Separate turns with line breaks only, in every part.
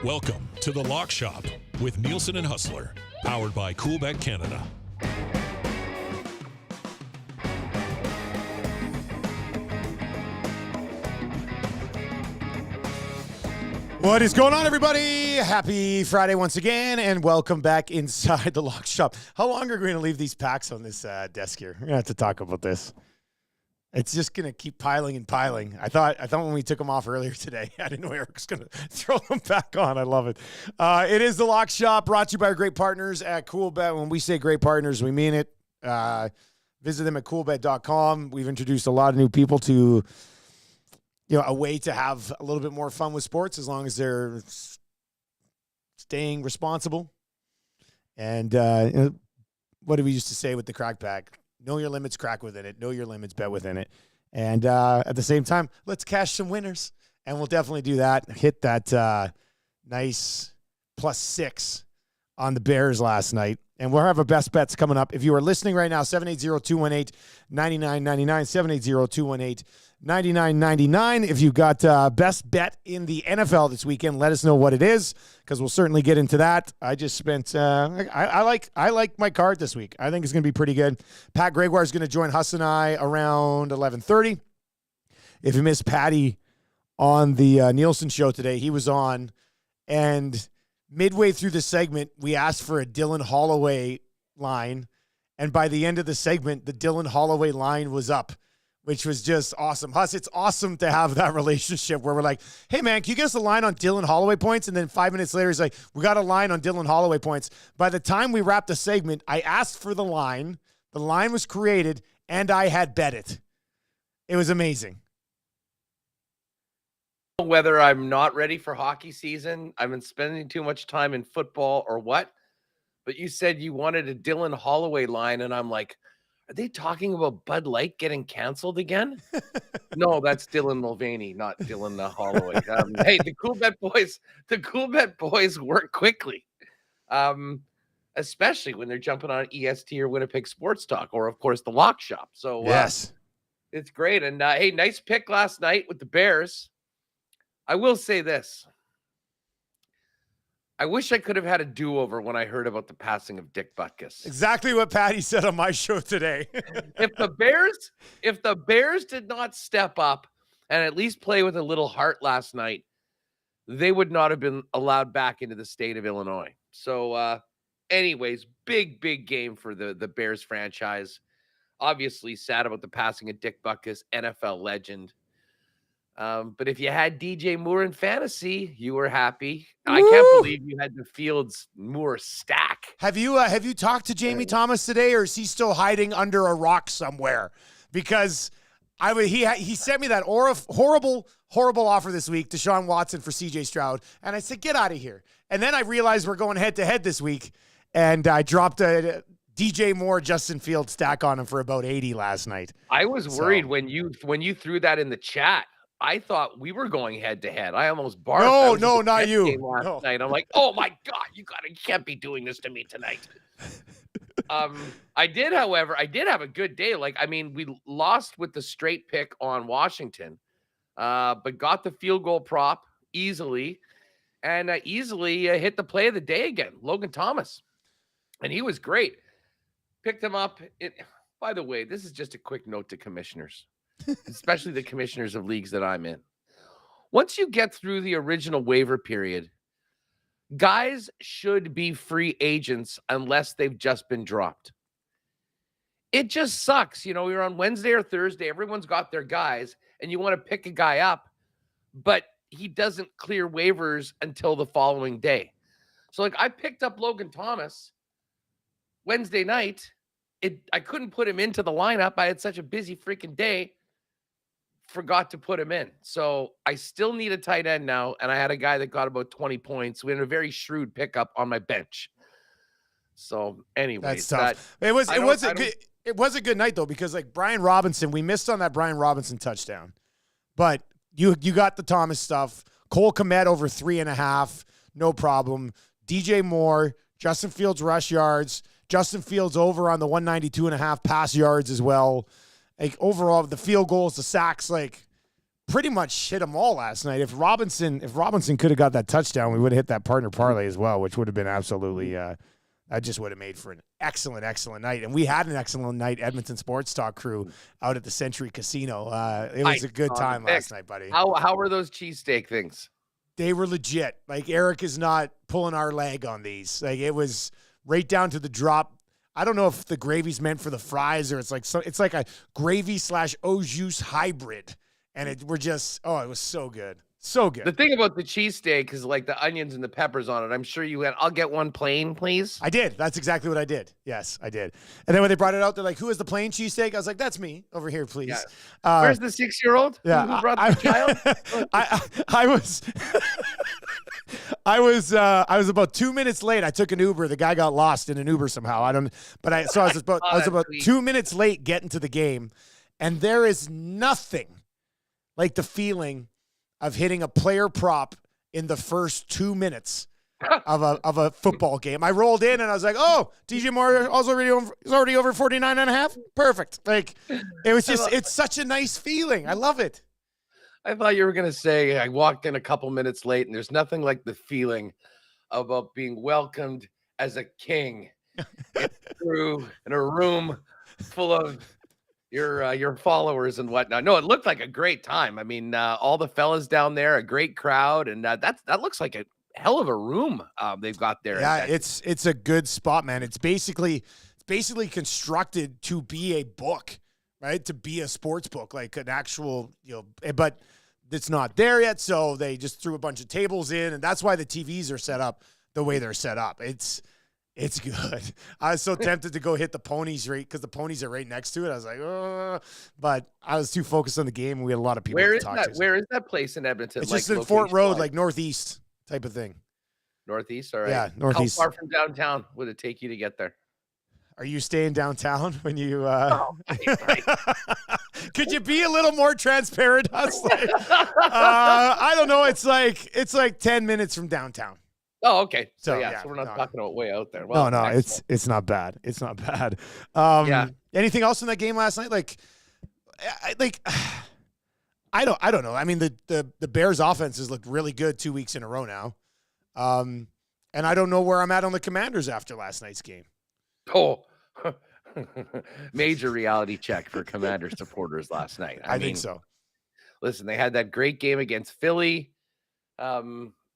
Welcome to The Lock Shop with Nielsen and Hustler, powered by Coolbet Canada.
What is going on, everybody? Happy Friday once again, and welcome back inside The Lock Shop. How long are we going to leave these packs on this desk here? We're going to have to talk about this. It's just going to keep piling and piling. I thought when we took them off earlier today, I didn't know Eric was going to throw them back on. I love it. It is The Lock Shop, brought to you by our great partners at Coolbet. When we say great partners, we mean it. Visit them at coolbet.com. We've introduced a lot of new people to, a way to have a little bit more fun with sports as long as they're staying responsible. And what do we used to say with the crack pack? Know your limits, crack within it. Know your limits, bet within it. And at the same time, let's cash some winners. And we'll definitely do that. Hit that nice +6 on the Bears last night. And we'll have our best bets coming up. If you are listening right now, 780-218-9999, 780-218-9999. If you got best bet in the NFL this weekend, let us know what it is, because we'll certainly get into that. I just spent I like my card this week. I think it's going to be pretty good. Pat Gregoire is going to join Hus and I around 11:30. If you missed Patty on the Nielsen show today, he was on, and midway through the segment, we asked for a Dylan Holloway line, and by the end of the segment, the Dylan Holloway line was up, which was just awesome. Huss, it's awesome to have that relationship where we're like, hey, man, can you get us a line on Dylan Holloway points? And then 5 minutes later, he's like, we got a line on Dylan Holloway points. By the time we wrapped the segment, I asked for the line. The line was created, and I had bet it. It was amazing.
Whether I'm not ready for hockey season, I've been spending too much time in football or what, but you said you wanted a Dylan Holloway line, and I'm like, are they talking about Bud Light getting canceled again? No, that's Dylan Mulvaney, not Dylan Holloway. Hey, the Coolbet boys work quickly, especially when they're jumping on EST or Winnipeg Sports Talk, or of course the Lock Shop. So
yes,
it's great. And hey, nice pick last night with the Bears. I will say this. I wish I could have had a do-over when I heard about the passing of Dick Butkus.
Exactly what Patty said on my show today.
If the Bears did not step up and at least play with a little heart last night, they would not have been allowed back into the state of Illinois. So anyways, big game for the Bears franchise. Obviously sad about the passing of Dick Butkus, NFL legend. But if you had DJ Moore in fantasy, you were happy. Woo! I can't believe you had the Fields Moore stack.
Have you talked to Jamie Thomas today, or is he still hiding under a rock somewhere? Because he sent me that horrible offer this week to Deshaun Watson for CJ Stroud, and I said, get out of here. And then I realized we're going head to head this week, and I dropped a DJ Moore, Justin Fields stack on him for about 80 last night.
I was worried when you threw that in the chat. I thought we were going head to head. I almost barked.
No, not you.
Last night. I'm like, oh my God, you can't be doing this to me tonight. I did have a good day. We lost with the straight pick on Washington, but got the field goal prop easily, and easily hit the play of the day again, Logan Thomas, and he was great. Picked him up. By the way, this is just a quick note to commissioners. Especially the commissioners of leagues that I'm in. Once you get through the original waiver period, guys should be free agents unless they've just been dropped. It just sucks. You're on Wednesday or Thursday, everyone's got their guys, and you want to pick a guy up, but he doesn't clear waivers until the following day. So I picked up Logan Thomas Wednesday night. I couldn't put him into the lineup. I had such a busy freaking day. Forgot to put him in. So I still need a tight end now. And I had a guy that got about 20 points. We had a very shrewd pickup on my bench. So anyway,
that's tough. It was a good night though, because Brian Robinson, we missed on that Brian Robinson touchdown, but you got the Thomas stuff. Cole Kmet over 3.5. No problem. DJ Moore, Justin Fields rush yards, Justin Fields over on the 192.5 pass yards as well. Overall, the field goals, the sacks, pretty much hit them all last night. If Robinson could have got that touchdown, we would have hit that partner parlay as well, which would have been absolutely that just would have made for an excellent night. And we had an excellent night, Edmonton Sports Talk crew out at the Century Casino. It was a good time last night, buddy.
How were those cheesesteak things?
They were legit. Like, Eric is not pulling our leg on these. Like, it was right down to the drop. I don't know if the gravy's meant for the fries or it's like a gravy / au jus hybrid. And it was so good. So good.
The thing about the cheesesteak is like the onions and the peppers on it. I'm sure you went, I'll get one plain, please.
I did. That's exactly what I did. Yes, I did. And then when they brought it out, they're like, who has the plain cheesesteak? I was like, that's me over here, please.
Yeah. Where's the 6-year-old?
Yeah.
Who brought the child?
I was about 2 minutes late. I took an Uber. The guy got lost in an Uber somehow. I was about 2 minutes late getting to the game. And there is nothing like the feeling of hitting a player prop in the first 2 minutes of a football game. I rolled in and I was like, oh, DJ Moore is already over 49.5. Perfect. Like, it was it's such a nice feeling. I love it.
I thought you were going to say I walked in a couple minutes late, and there's nothing like the feeling about being welcomed as a king in a room full of your followers and whatnot. No, it looked like a great time. I mean, all the fellas down there, a great crowd, and that looks like a hell of a room they've got there.
Yeah, it's a good spot, man. It's basically constructed to be a book, right? To be a sports book, like an actual, but it's not there yet. So they just threw a bunch of tables in, and that's why the TVs are set up the way they're set up. It's good. I was so tempted to go hit the ponies because the ponies are right next to it. I was like, oh, but I was too focused on the game. And we had a lot of people to talk to.
Where is that place in Edmonton?
It's just in Fort Road, like northeast type of thing.
Northeast, all right.
Yeah, northeast.
How far from downtown would it take you to get there?
Are you staying downtown when you?
Oh, right.
Could you be a little more transparent? I don't know. It's like 10 minutes from downtown.
Oh, okay. So we're not talking about way out there. Well,
no, it's not bad. It's not bad. Yeah. Anything else in that game last night? I don't know. I mean, the Bears offense has looked really good 2 weeks in a row now. And I don't know where I'm at on the Commanders after last night's game.
Oh, major reality check for Commander supporters last night. I mean,
think so.
Listen, they had that great game against Philly.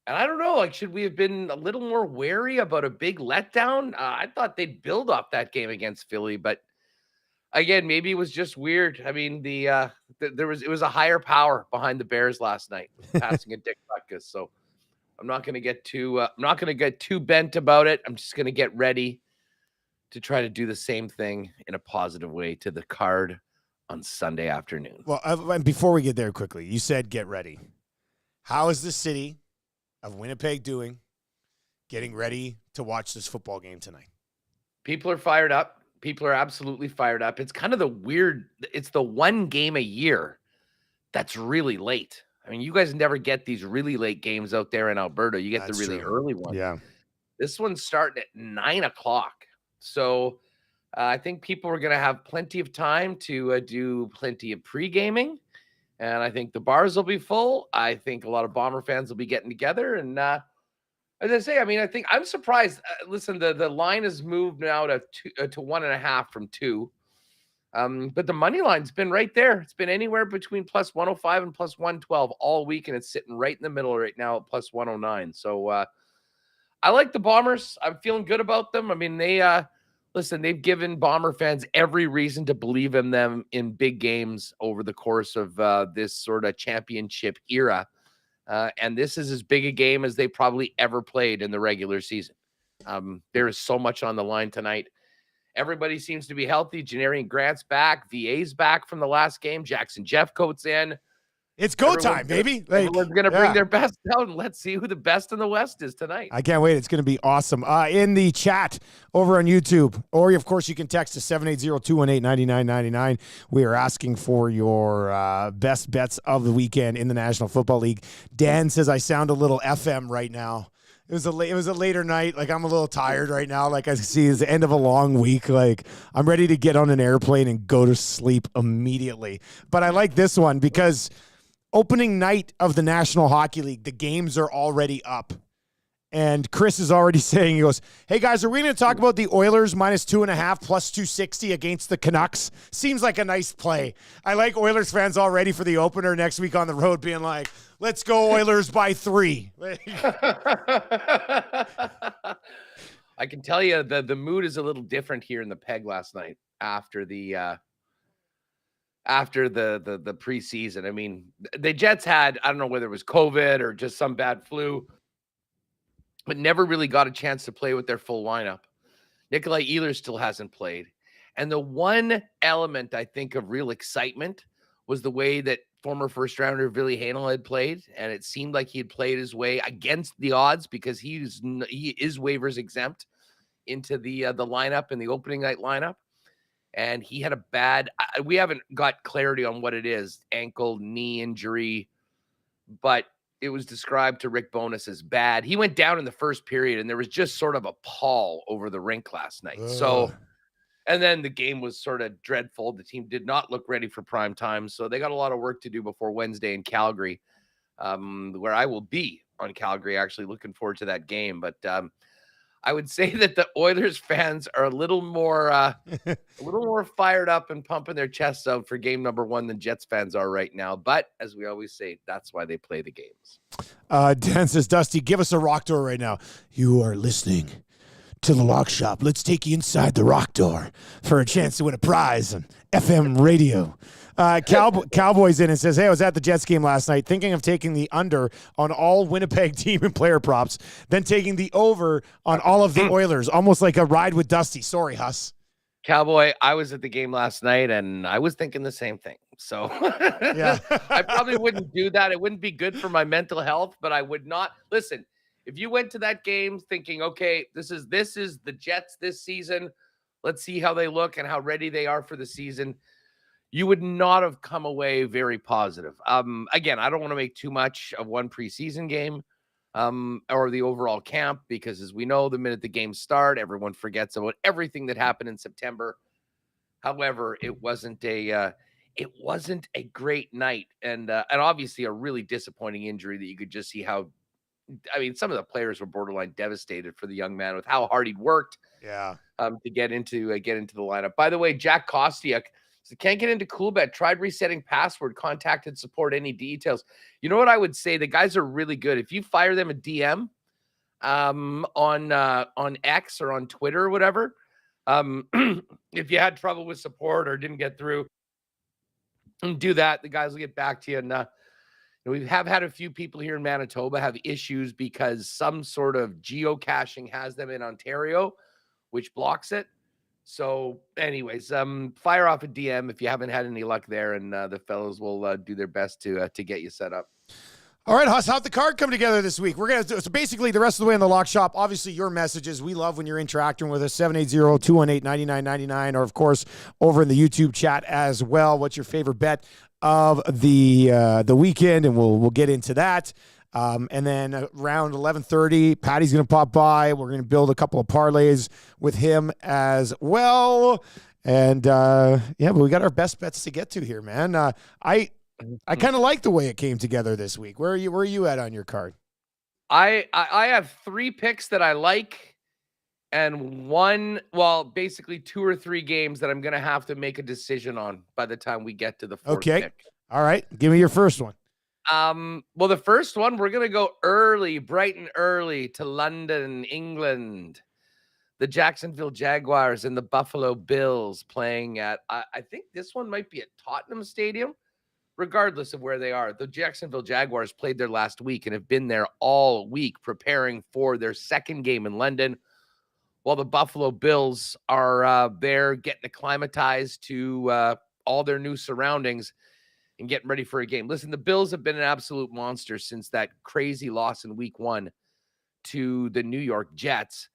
And I don't know, should we have been a little more wary about a big letdown? I thought they'd build off that game against Philly, but again, maybe it was just weird. I mean, it was a higher power behind the Bears last night, passing a Dick Butkus. So I'm not going to get too bent about it. I'm just going to get ready to try to do the same thing in a positive way to the card on Sunday afternoon.
Well, and before we get there quickly, you said get ready. How is the city of Winnipeg doing getting ready to watch this football game tonight?
People are fired up. People are absolutely fired up. It's kind of it's the one game a year that's really late. I mean, you guys never get these really late games out there in Alberta. You get the really early one.
Yeah.
This one's starting at 9:00. So I think people are going to have plenty of time to do plenty of pre-gaming. And I think the bars will be full. I think a lot of Bomber fans will be getting together. And as I say, I mean, I'm surprised. Listen, the line has moved now to 1.5 from 2. But the money line's been right there. It's been anywhere between plus 105 and plus 112 all week. And it's sitting right in the middle right now at plus 109. So I like the Bombers. I'm feeling good about them. I mean, they've given Bomber fans every reason to believe in them in big games over the course of this sort of championship era. And this is as big a game as they probably ever played in the regular season. There is so much on the line tonight. Everybody seems to be healthy. Janarian Grant's back. VA's back from the last game. Jackson Jeffcoat's in.
It's go time, baby.
Everyone's going to bring their best out, and let's see who the best in the West is tonight.
I can't wait. It's going to be awesome. In the chat over on YouTube, or of course you can text us 780-218-9999. We are asking for your best bets of the weekend in the National Football League. Dan says I sound a little FM right now. It was a later night. I'm a little tired right now. I see it's the end of a long week. I'm ready to get on an airplane and go to sleep immediately. But I like this one because opening night of the National Hockey League. The games are already up. And Chris is already saying, he goes, hey, guys, are we going to talk about the Oilers -2.5 plus 260 against the Canucks? Seems like a nice play. I like Oilers fans already for the opener next week on the road being like, let's go Oilers by 3.
I can tell you the mood is a little different here in the Peg last night after the preseason. I mean, the Jets had, I don't know whether it was COVID or just some bad flu, but never really got a chance to play with their full lineup. Nikolai Ehlers still hasn't played. And the one element I think of real excitement was the way that former first rounder Ville Heinola had played. And it seemed like he had played his way against the odds because he is waivers exempt into the lineup in the opening night lineup. And he had a bad, we haven't got clarity on what it is, ankle, knee injury, but it was described to Rick Bowness as bad. He went down in the first period, and there was just sort of a pall over the rink last night. So, and then the game was sort of dreadful. The team did not look ready for prime time, so they got a lot of work to do before Wednesday in Calgary, where I will be on Calgary, actually looking forward to that game. But I would say that the Oilers fans are a little more fired up and pumping their chests out for game number 1 than Jets fans are right now. But as we always say, that's why they play the games.
Dan says, Dusty, give us a rock door right now. You are listening to the Lock Shop. Let's take you inside the rock door for a chance to win a prize on FM radio. Cowboys in and says, hey, I was at the Jets game last night thinking of taking the under on all Winnipeg team and player props, then taking the over on all of the Oilers, almost like a ride with Dusty. Sorry, Hus.
Cowboy, I was at the game last night, and I was thinking the same thing. So
yeah.
I probably wouldn't do that. It wouldn't be good for my mental health, but I would not. Listen, if you went to that game thinking, okay, this is the Jets this season, let's see how they look and how ready they are for the season, you would not have come away very positive. Again, I don't want to make too much of one preseason game or the overall camp, because as we know, the minute the games start, everyone forgets about everything that happened in September. However, it wasn't a great night, and obviously a really disappointing injury that you could just see how. I mean, some of the players were borderline devastated for the young man with how hard he'd worked.
Yeah.
To get into the lineup. By the way, Jack Kostiuk. So can't get into Coolbet. Tried resetting password. Contacted support. Any details? You know what I would say? The guys are really good. If you fire them a DM on X or on Twitter or whatever, if you had trouble with support or didn't get through, do that. The guys will get back to you. And we have had a few people here in Manitoba have issues because some sort of geocaching has them in Ontario, which blocks it. So anyways, fire off a DM if you haven't had any luck there, and the fellows will do their best to get you set up.
All right, Hus, how'd the card come together this week? We're going to do so basically the rest of the way in the Lock Shop. Obviously, your messages. We love when you're interacting with us. 780-218-9999, or of course, over in the YouTube chat as well. What's your favorite bet of the weekend? And we'll get into that. And then around 11:30, Patty's going to pop by. We're going to build a couple of parlays with him as well. And but we got our best bets to get to here, man. I kind of like the way it came together this week. Where are you at on your card?
I have 3 picks that I like, and basically 2 or 3 games that I'm going to have to make a decision on by the time we get to the 4th pick.
All right. Give me your first one.
Well, the first one, we're going to go early, bright and early to London, England. The Jacksonville Jaguars and the Buffalo Bills playing at, I think this one might be at Tottenham Stadium, regardless of where they are. The Jacksonville Jaguars played there last week and have been there all week preparing for their second game in London, while the Buffalo Bills are there getting acclimatized to all their new surroundings and getting ready for a game. Listen, the Bills have been an absolute monster since that crazy loss in week 1 to the New York Jets.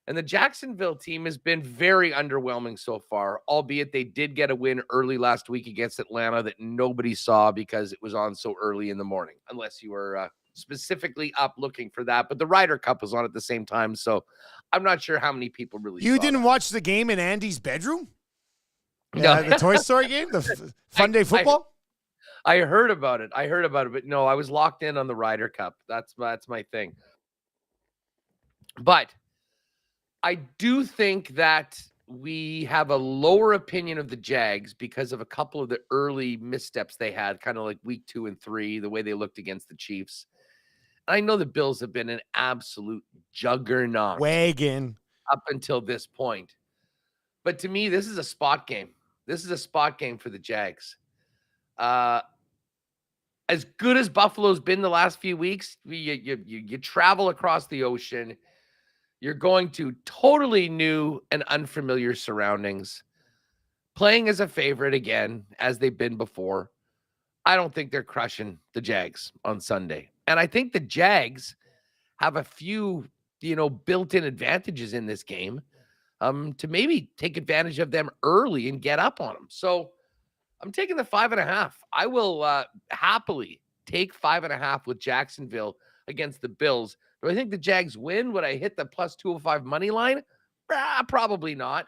And the Jacksonville team has been very underwhelming so far, albeit they did get a win early last week against Atlanta that nobody saw because it was on so early in the morning, unless you were specifically up looking for that. But the Ryder Cup was on at the same time, so I'm not sure how many people really
You
saw
didn't
that.
watch the game in Andy's bedroom?
No.
The Toy Story game? The Fun Day Football?
I heard about it. But no, I was locked in on the Ryder Cup. That's my thing. But I do think that we have a lower opinion of the Jags because of a couple of the early missteps they had, kind of like week 2 and 3, the way they looked against the Chiefs. And I know the Bills have been an absolute juggernaut
Wagon.
up until this point. But to me, this is a spot game. This is a spot game for the Jags. As good as Buffalo's been the last few weeks, you travel across the ocean. You're going to totally new and unfamiliar surroundings, playing as a favorite again, as they've been before. I don't think they're crushing the Jags on Sunday. And I think the Jags have a few, built-in advantages in this game to maybe take advantage of them early and get up on them. So I'm taking the 5.5. I will happily take 5.5 with Jacksonville against the Bills. Do I think the Jags win? Would I hit the plus 205 money line? Probably not.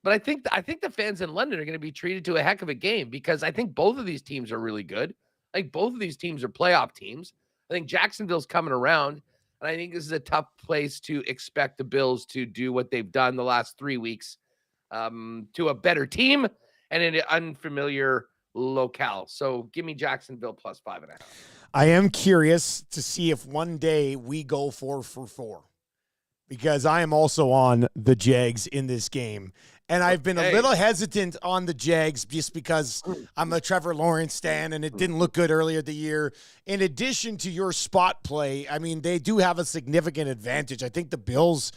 But I think the fans in London are going to be treated to a heck of a game because I think both of these teams are really good. I think both of these teams are playoff teams. I think Jacksonville's coming around, and I think this is a tough place to expect the Bills to do what they've done the last 3 weeks to a better team and in an unfamiliar locale. So give me Jacksonville plus 5.5.
I am curious to see if one day we go 4 for 4 because I am also on the Jags in this game. And I've been a little hesitant on the Jags just because I'm a Trevor Lawrence stan and it didn't look good earlier the year. In addition to your spot play, I mean, they do have a significant advantage. I think the Bills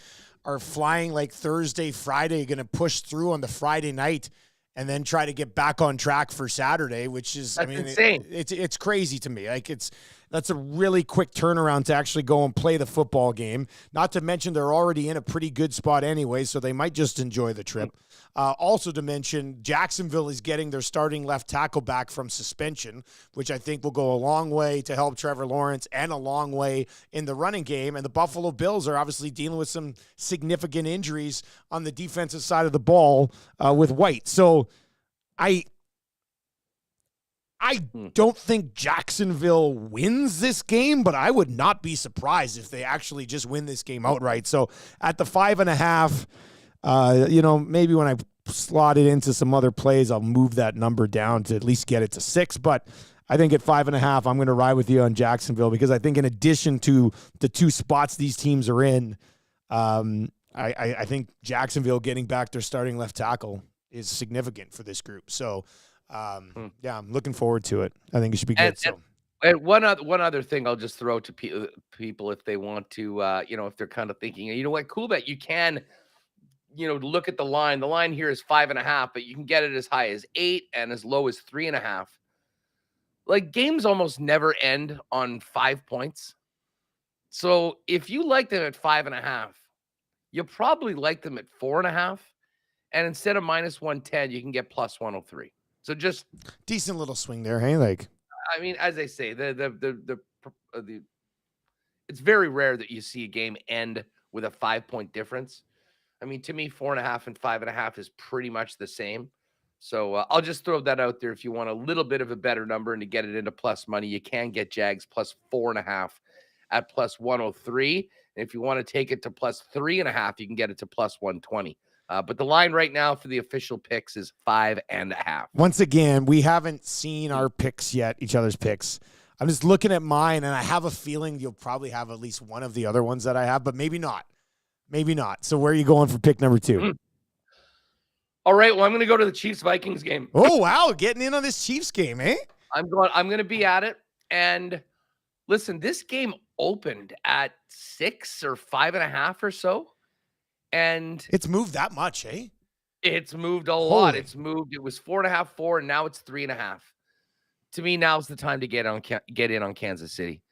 are flying like Thursday, Friday, going to push through on the Friday night and then try to get back on track for Saturday, which is,
That's insane.
It's crazy to me. Like that's a really quick turnaround to actually go and play the football game. Not to mention they're already in a pretty good spot anyway, so they might just enjoy the trip. Also to mention, Jacksonville is getting their starting left tackle back from suspension, which I think will go a long way to help Trevor Lawrence and a long way in the running game. And the Buffalo Bills are obviously dealing with some significant injuries on the defensive side of the ball with White. So I don't think Jacksonville wins this game, but I would not be surprised if they actually just win this game outright. So at the 5.5, maybe when I slot it into some other plays, I'll move that number down to at least get it to 6. But I think at 5.5, I'm going to ride with you on Jacksonville because I think in addition to the 2 spots these teams are in, I think Jacksonville getting back their starting left tackle is significant for this group. So, yeah, I'm looking forward to it. I think it should be good.
And one other thing I'll just throw to people if they want to, if they're kind of thinking, you know what, cool bet, you can, look at the line. The line here is 5.5, but you can get it as high as 8 and as low as 3.5. Like games almost never end on 5 points. So if you like them at 5.5, you probably like them at 4.5. And instead of minus 110, you can get plus 103. So just
decent little swing there, hey? Like,
I mean, as I say, it's very rare that you see a game end with a 5-point difference. I mean, to me, 4.5 and 5.5 is pretty much the same. So I'll just throw that out there. If you want a little bit of a better number and to get it into plus money, you can get Jags plus 4.5 at plus 103. And if you want to take it to plus 3.5, you can get it to plus 120. But the line right now for the official picks is 5.5.
Once again, we haven't seen our picks yet, each other's picks. I'm just looking at mine, and I have a feeling you'll probably have at least one of the other ones that I have, but maybe not. Maybe not. So where are you going for pick number 2?
All right, well, I'm going to go to the Chiefs-Vikings game.
Oh, wow, getting in on this Chiefs game, eh?
I'm going to be at it. And listen, this game opened at 6 or 5.5 or so. And
it's moved that much, eh?
It's moved a lot. It's moved. It was 4.5, 4, and now it's 3.5. To me, now's the time to get in on Kansas City.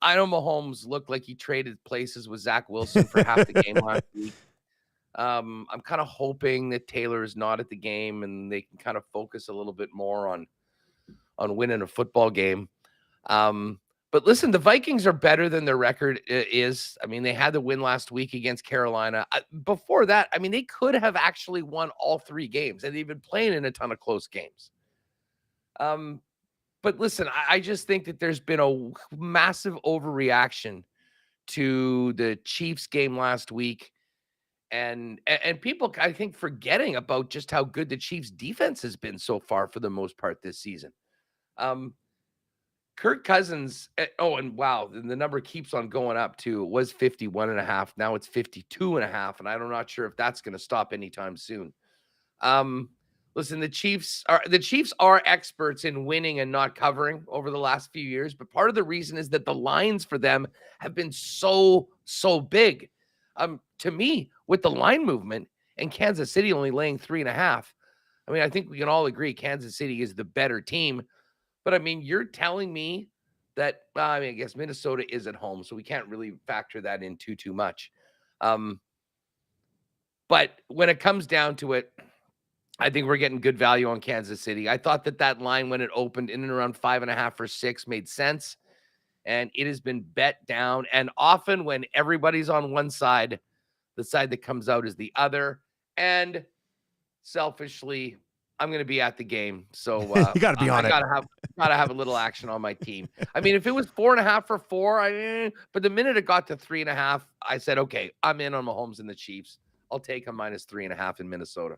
I know Mahomes looked like he traded places with Zach Wilson for half the game last week. I'm kind of hoping that Taylor is not at the game and they can kind of focus a little bit more on winning a football game. But listen, the Vikings are better than their record is. I mean, they had the win last week against Carolina. Before that, I mean, they could have actually won all 3 games, and they've been playing in a ton of close games. But listen, I just think that there's been a massive overreaction to the Chiefs game last week. And people, I think, forgetting about just how good the Chiefs defense has been so far for the most part this season. Kirk Cousins, and wow, the number keeps on going up too. It was 51.5. Now it's 52.5. And I'm not sure if that's going to stop anytime soon. Listen, the Chiefs are experts in winning and not covering over the last few years, but part of the reason is that the lines for them have been so big. To me, with the line movement and Kansas City only laying 3.5, I mean, I think we can all agree Kansas City is the better team. But I mean, you're telling me that I guess Minnesota is at home, so we can't really factor that in too much. But when it comes down to it, I think we're getting good value on Kansas City. I thought that line, when it opened in and around 5.5 or 6, made sense. And it has been bet down. And often when everybody's on one side, the side that comes out is the other. And selfishly, I'm going to be at the game. So
you got to be on it.
Gotta have a little action on my team. I mean, if it was 4.5 for 4, but the minute it got to 3.5, I said, okay, I'm in on Mahomes and the Chiefs. I'll take a -3.5 in Minnesota.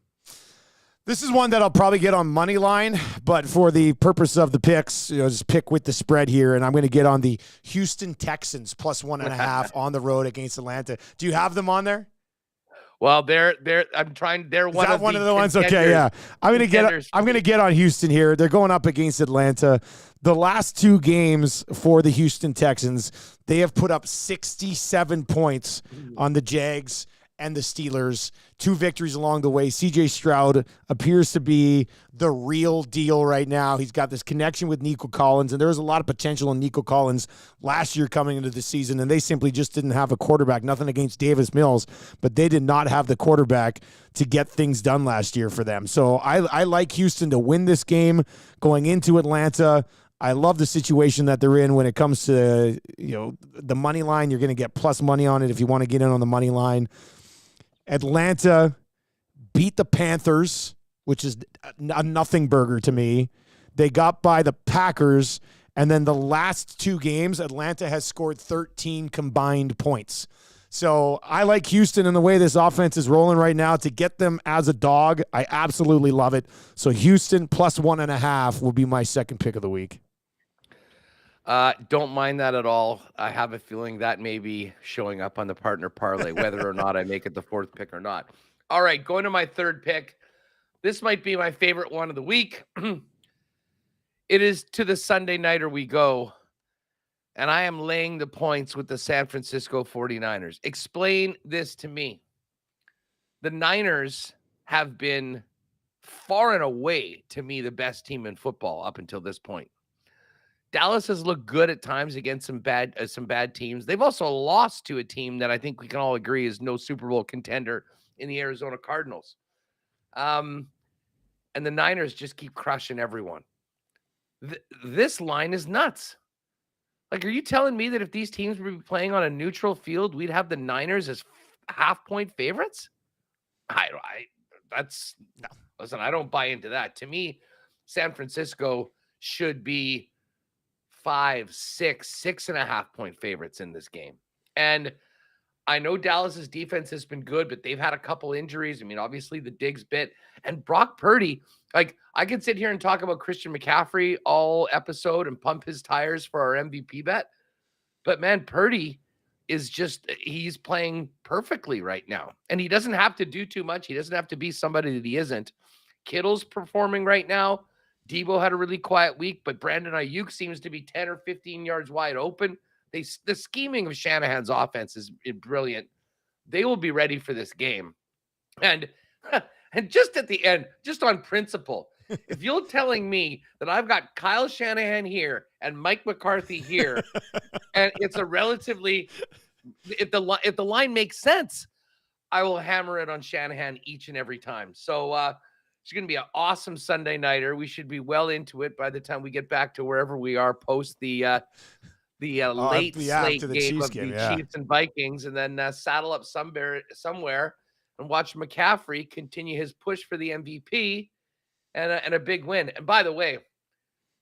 This is one that I'll probably get on money line, but for the purpose of the picks, just pick with the spread here, and I'm going to get on the Houston Texans +1.5 on the road against Atlanta. Do you have them on there?
Well, I'm trying. They're one
of the ones. Okay, yeah. I'm going to get on Houston here. They're going up against Atlanta. The last 2 games for the Houston Texans, they have put up 67 points on the Jags and the Steelers. 2 victories along the way. CJ Stroud appears to be the real deal right now. He's got this connection with Nico Collins, and there was a lot of potential in Nico Collins last year coming into the season, and they simply just didn't have a quarterback. Nothing against Davis Mills, but they did not have the quarterback to get things done last year for them. So I like Houston to win this game going into Atlanta. I love the situation that they're in when it comes to the money line. You're going to get plus money on it if you want to get in on the money line. Atlanta beat the Panthers, which is a nothing burger to me. They got by the Packers, and then the last 2 games, Atlanta has scored 13 combined points. So I like Houston in the way this offense is rolling right now. To get them as a dog, I absolutely love it. So Houston +1.5 will be my second pick of the week.
Don't mind that at all. I have a feeling that may be showing up on the partner parlay, whether or not I make it the 4th pick or not. All right, going to my 3rd pick. This might be my favorite one of the week. It is to the Sunday nighter we go, and I am laying the points with the San Francisco 49ers. Explain this to me. The Niners have been far and away, to me, the best team in football up until this point. Dallas has looked good at times against some bad teams. They've also lost to a team that I think we can all agree is no Super Bowl contender in the Arizona Cardinals. And the Niners just keep crushing everyone. This line is nuts. Like, are you telling me that if these teams were playing on a neutral field, we'd have the Niners as half-point favorites? Listen, I don't buy into that. To me, San Francisco should be 5, 6, 6.5 point favorites in this game. And I know Dallas's defense has been good, but they've had a couple injuries. I mean, obviously the Diggs bit, and Brock Purdy, like, I could sit here and talk about Christian McCaffrey all episode and pump his tires for our MVP bet. But man, Purdy he's playing perfectly right now. And he doesn't have to do too much. He doesn't have to be somebody that he isn't. Kittle's performing right now. Debo had a really quiet week, but Brandon Ayuk seems to be 10 or 15 yards wide open. The scheming of Shanahan's offense is brilliant. They will be ready for this game. And just at the end, just on principle, if you're telling me that I've got Kyle Shanahan here and Mike McCarthy here, and it's a relatively, if the line makes sense, I will hammer it on Shanahan each and every time. So it's going to be an awesome Sunday nighter. We should be well into it by the time we get back to wherever we are post the late slate game of the Chiefs and Vikings, and then saddle up somewhere and watch McCaffrey continue his push for the MVP and a big win. And by the way,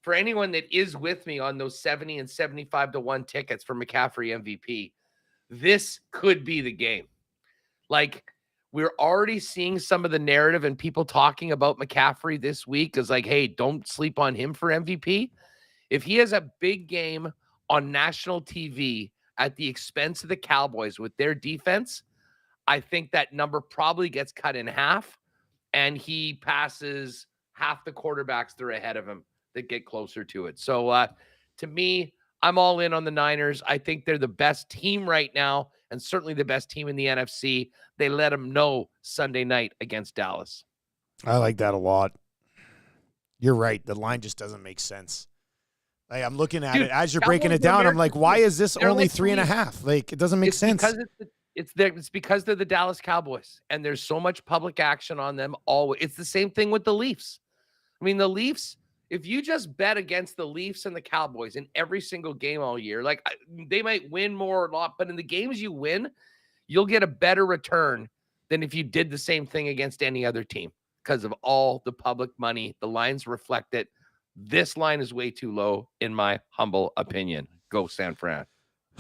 for anyone that is with me on those 70 and 75 to 1 tickets for McCaffrey MVP, this could be the game. Like, we're already seeing some of the narrative and people talking about McCaffrey this week is like, hey, don't sleep on him for MVP. If he has a big game on national TV at the expense of the Cowboys with their defense, I think that number probably gets cut in half, and he passes half the quarterbacks that are ahead of him that get closer to it. So to me, I'm all in on the Niners. I think they're the best team right now, and certainly the best team in the NFC. They let them know Sunday night against Dallas.
I like that a lot. You're right. The line just doesn't make sense. Like, I'm looking at it as you're breaking it down. I'm like, why is this only
like
3.5? Like, it doesn't make sense.
Because it's because they're the Dallas Cowboys, and there's so much public action on them. Always, it's the same thing with the Leafs. I mean, the Leafs. If you just bet against the Leafs and the Cowboys in every single game all year, like, they might win more or not, but in the games you win, you'll get a better return than if you did the same thing against any other team because of all the public money. The lines reflect it. This line is way too low, in my humble opinion. Go San Fran.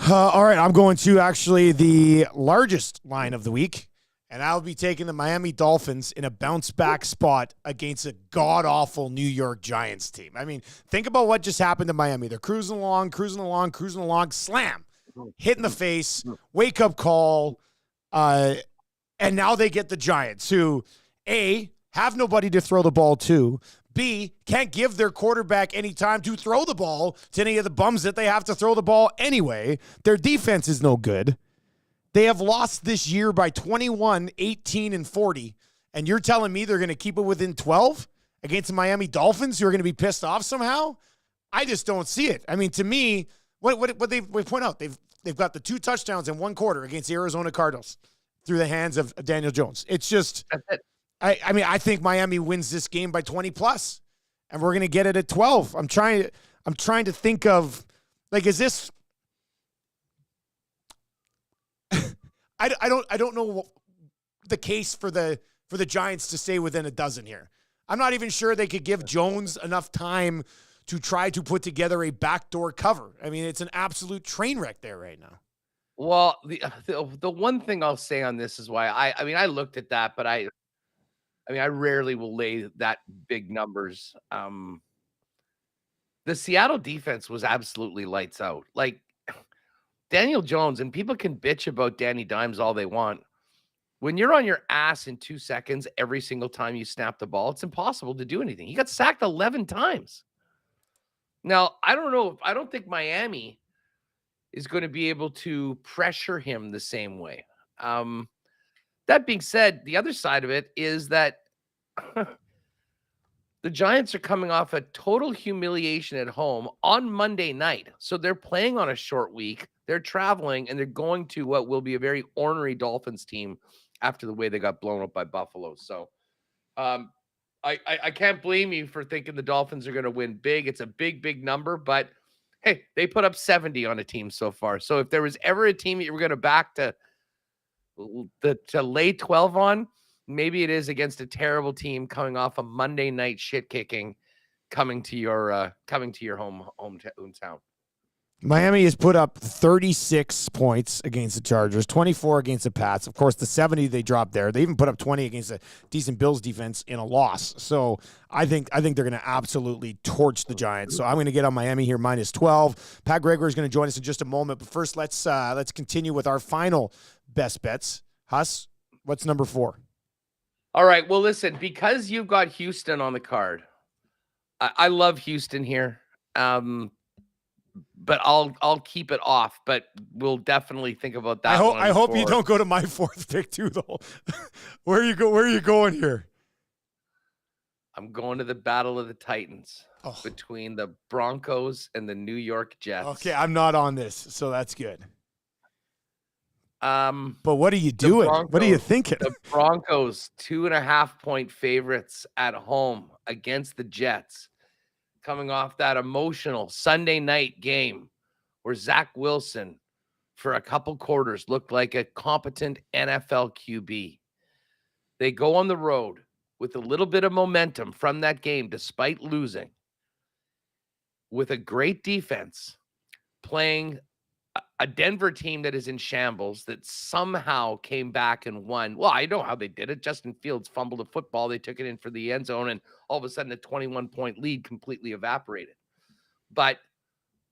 All right, I'm going to actually the largest line of the week, and I'll be taking the Miami Dolphins in a bounce-back spot against a god-awful New York Giants team. I mean, think about what just happened to Miami. They're cruising along, slam, hit in the face, wake-up call, and now they get the Giants, who, A, have nobody to throw the ball to, B, can't give their quarterback any time to throw the ball to any of the bums that they have to throw the ball anyway. Their defense is no good. They have lost this year by 21, 18, and 40. And you're telling me they're going to keep it within 12 against the Miami Dolphins, who are going to be pissed off somehow? I just don't see it. I mean, to me, what they point out, they've got the 2 touchdowns in 1 quarter against the Arizona Cardinals through the hands of Daniel Jones. It's just,
That's it.
I mean, I think Miami wins this game by 20 plus, and we're going to get it at 12. I'm trying to think of, like, is this? I don't know the case for the Giants to stay within a dozen here. I'm not even sure they could give Jones enough time to try to put together a backdoor cover. I mean, it's an absolute train wreck there right now.
Well, the one thing I'll say on this is why I mean, I looked at that, but I rarely will lay that big numbers. The Seattle defense was absolutely lights out. Like, Daniel Jones, and people can bitch about Danny Dimes all they want. When you're on your ass in 2 seconds every single time you snap the ball, it's impossible to do anything. He got sacked 11 times. Now, I don't know. I don't think Miami is going to be able to pressure him the same way. That being said, the other side of it is that the Giants are coming off a total humiliation at home on Monday night. So they're playing on a short week. They're traveling, and they're going to what will be a very ornery Dolphins team after the way they got blown up by Buffalo. So I can't blame you for thinking the Dolphins are going to win big. It's a big, big number, but hey, they put up 70 on a team so far. So if there was ever a team that you were going to back to lay 12 on, maybe it is against a terrible team coming off a Monday night shit kicking, coming to your hometown.
Miami has put up 36 points against the Chargers, 24 against the Pats. Of course, the 70 they dropped there. They even put up 20 against a decent Bills defense in a loss. So I think they're going to absolutely torch the Giants. So I'm going to get on Miami here minus 12. Pat Gregory is going to join us in just a moment. But first, let's continue with our final best bets. Hus, what's number 4?
All right. Well, listen, because you've got Houston on the card, I love Houston here. But I'll keep it off, but we'll definitely think about that.
I hope you don't go to my 4th pick too, though. Where are you going here?
I'm going to the Battle of the Titans between the Broncos and the New York Jets.
Okay, I'm not on this, so that's good. But what are you doing? What are you thinking?
The Broncos 2.5-point favorites at home against the Jets, coming off that emotional Sunday night game where Zach Wilson, for a couple quarters, looked like a competent NFL QB. They go on the road with a little bit of momentum from that game, despite losing. with a great defense playing a Denver team that is in shambles that somehow came back and won. Well, I know how they did it. Justin Fields fumbled a football. They took it in for the end zone, and all of a sudden a 21-point lead completely evaporated. But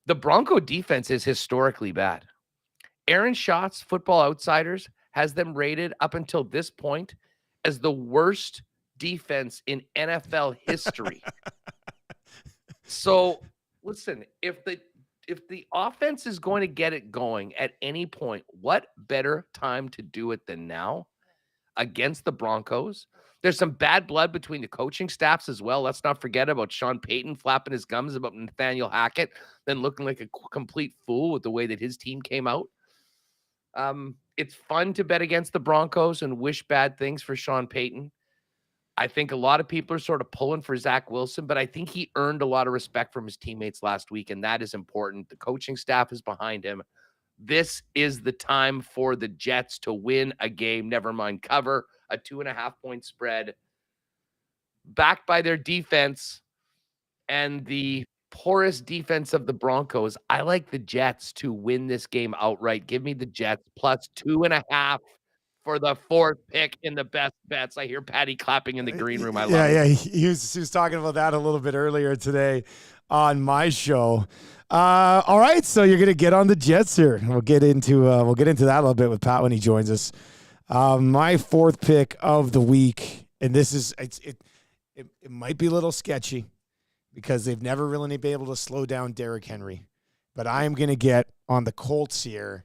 the Bronco defense is historically bad. Aaron Schatz's Football Outsiders has them rated up until this point as the worst defense in NFL history. So, listen, if the offense is going to get it going at any point, what better time to do it than now against the Broncos? There's some bad blood between the coaching staffs as well. Let's not forget about Sean Payton flapping his gums about Nathaniel Hackett, then looking like a complete fool with the way that his team came out. It's fun to bet against the Broncos and wish bad things for Sean Payton. I think a lot of people are sort of pulling for Zach Wilson, but I think he earned a lot of respect from his teammates last week, and that is important. The coaching staff is behind him. This is the time for the Jets to win a game, never mind cover, a 2.5-point spread, backed by their defense and the poorest defense of the Broncos. I like the Jets to win this game outright. Give me the Jets plus 2.5 for the fourth pick in the best bets. I hear Patty clapping in the green room. I love it.
Yeah, he was talking about that a little bit earlier today on my show. All right, so you're gonna get on the Jets here. We'll get into that a little bit with Pat when he joins us. My fourth pick of the week, and this is it might be a little sketchy because they've never really been able to slow down Derrick Henry, but I am gonna get on the Colts here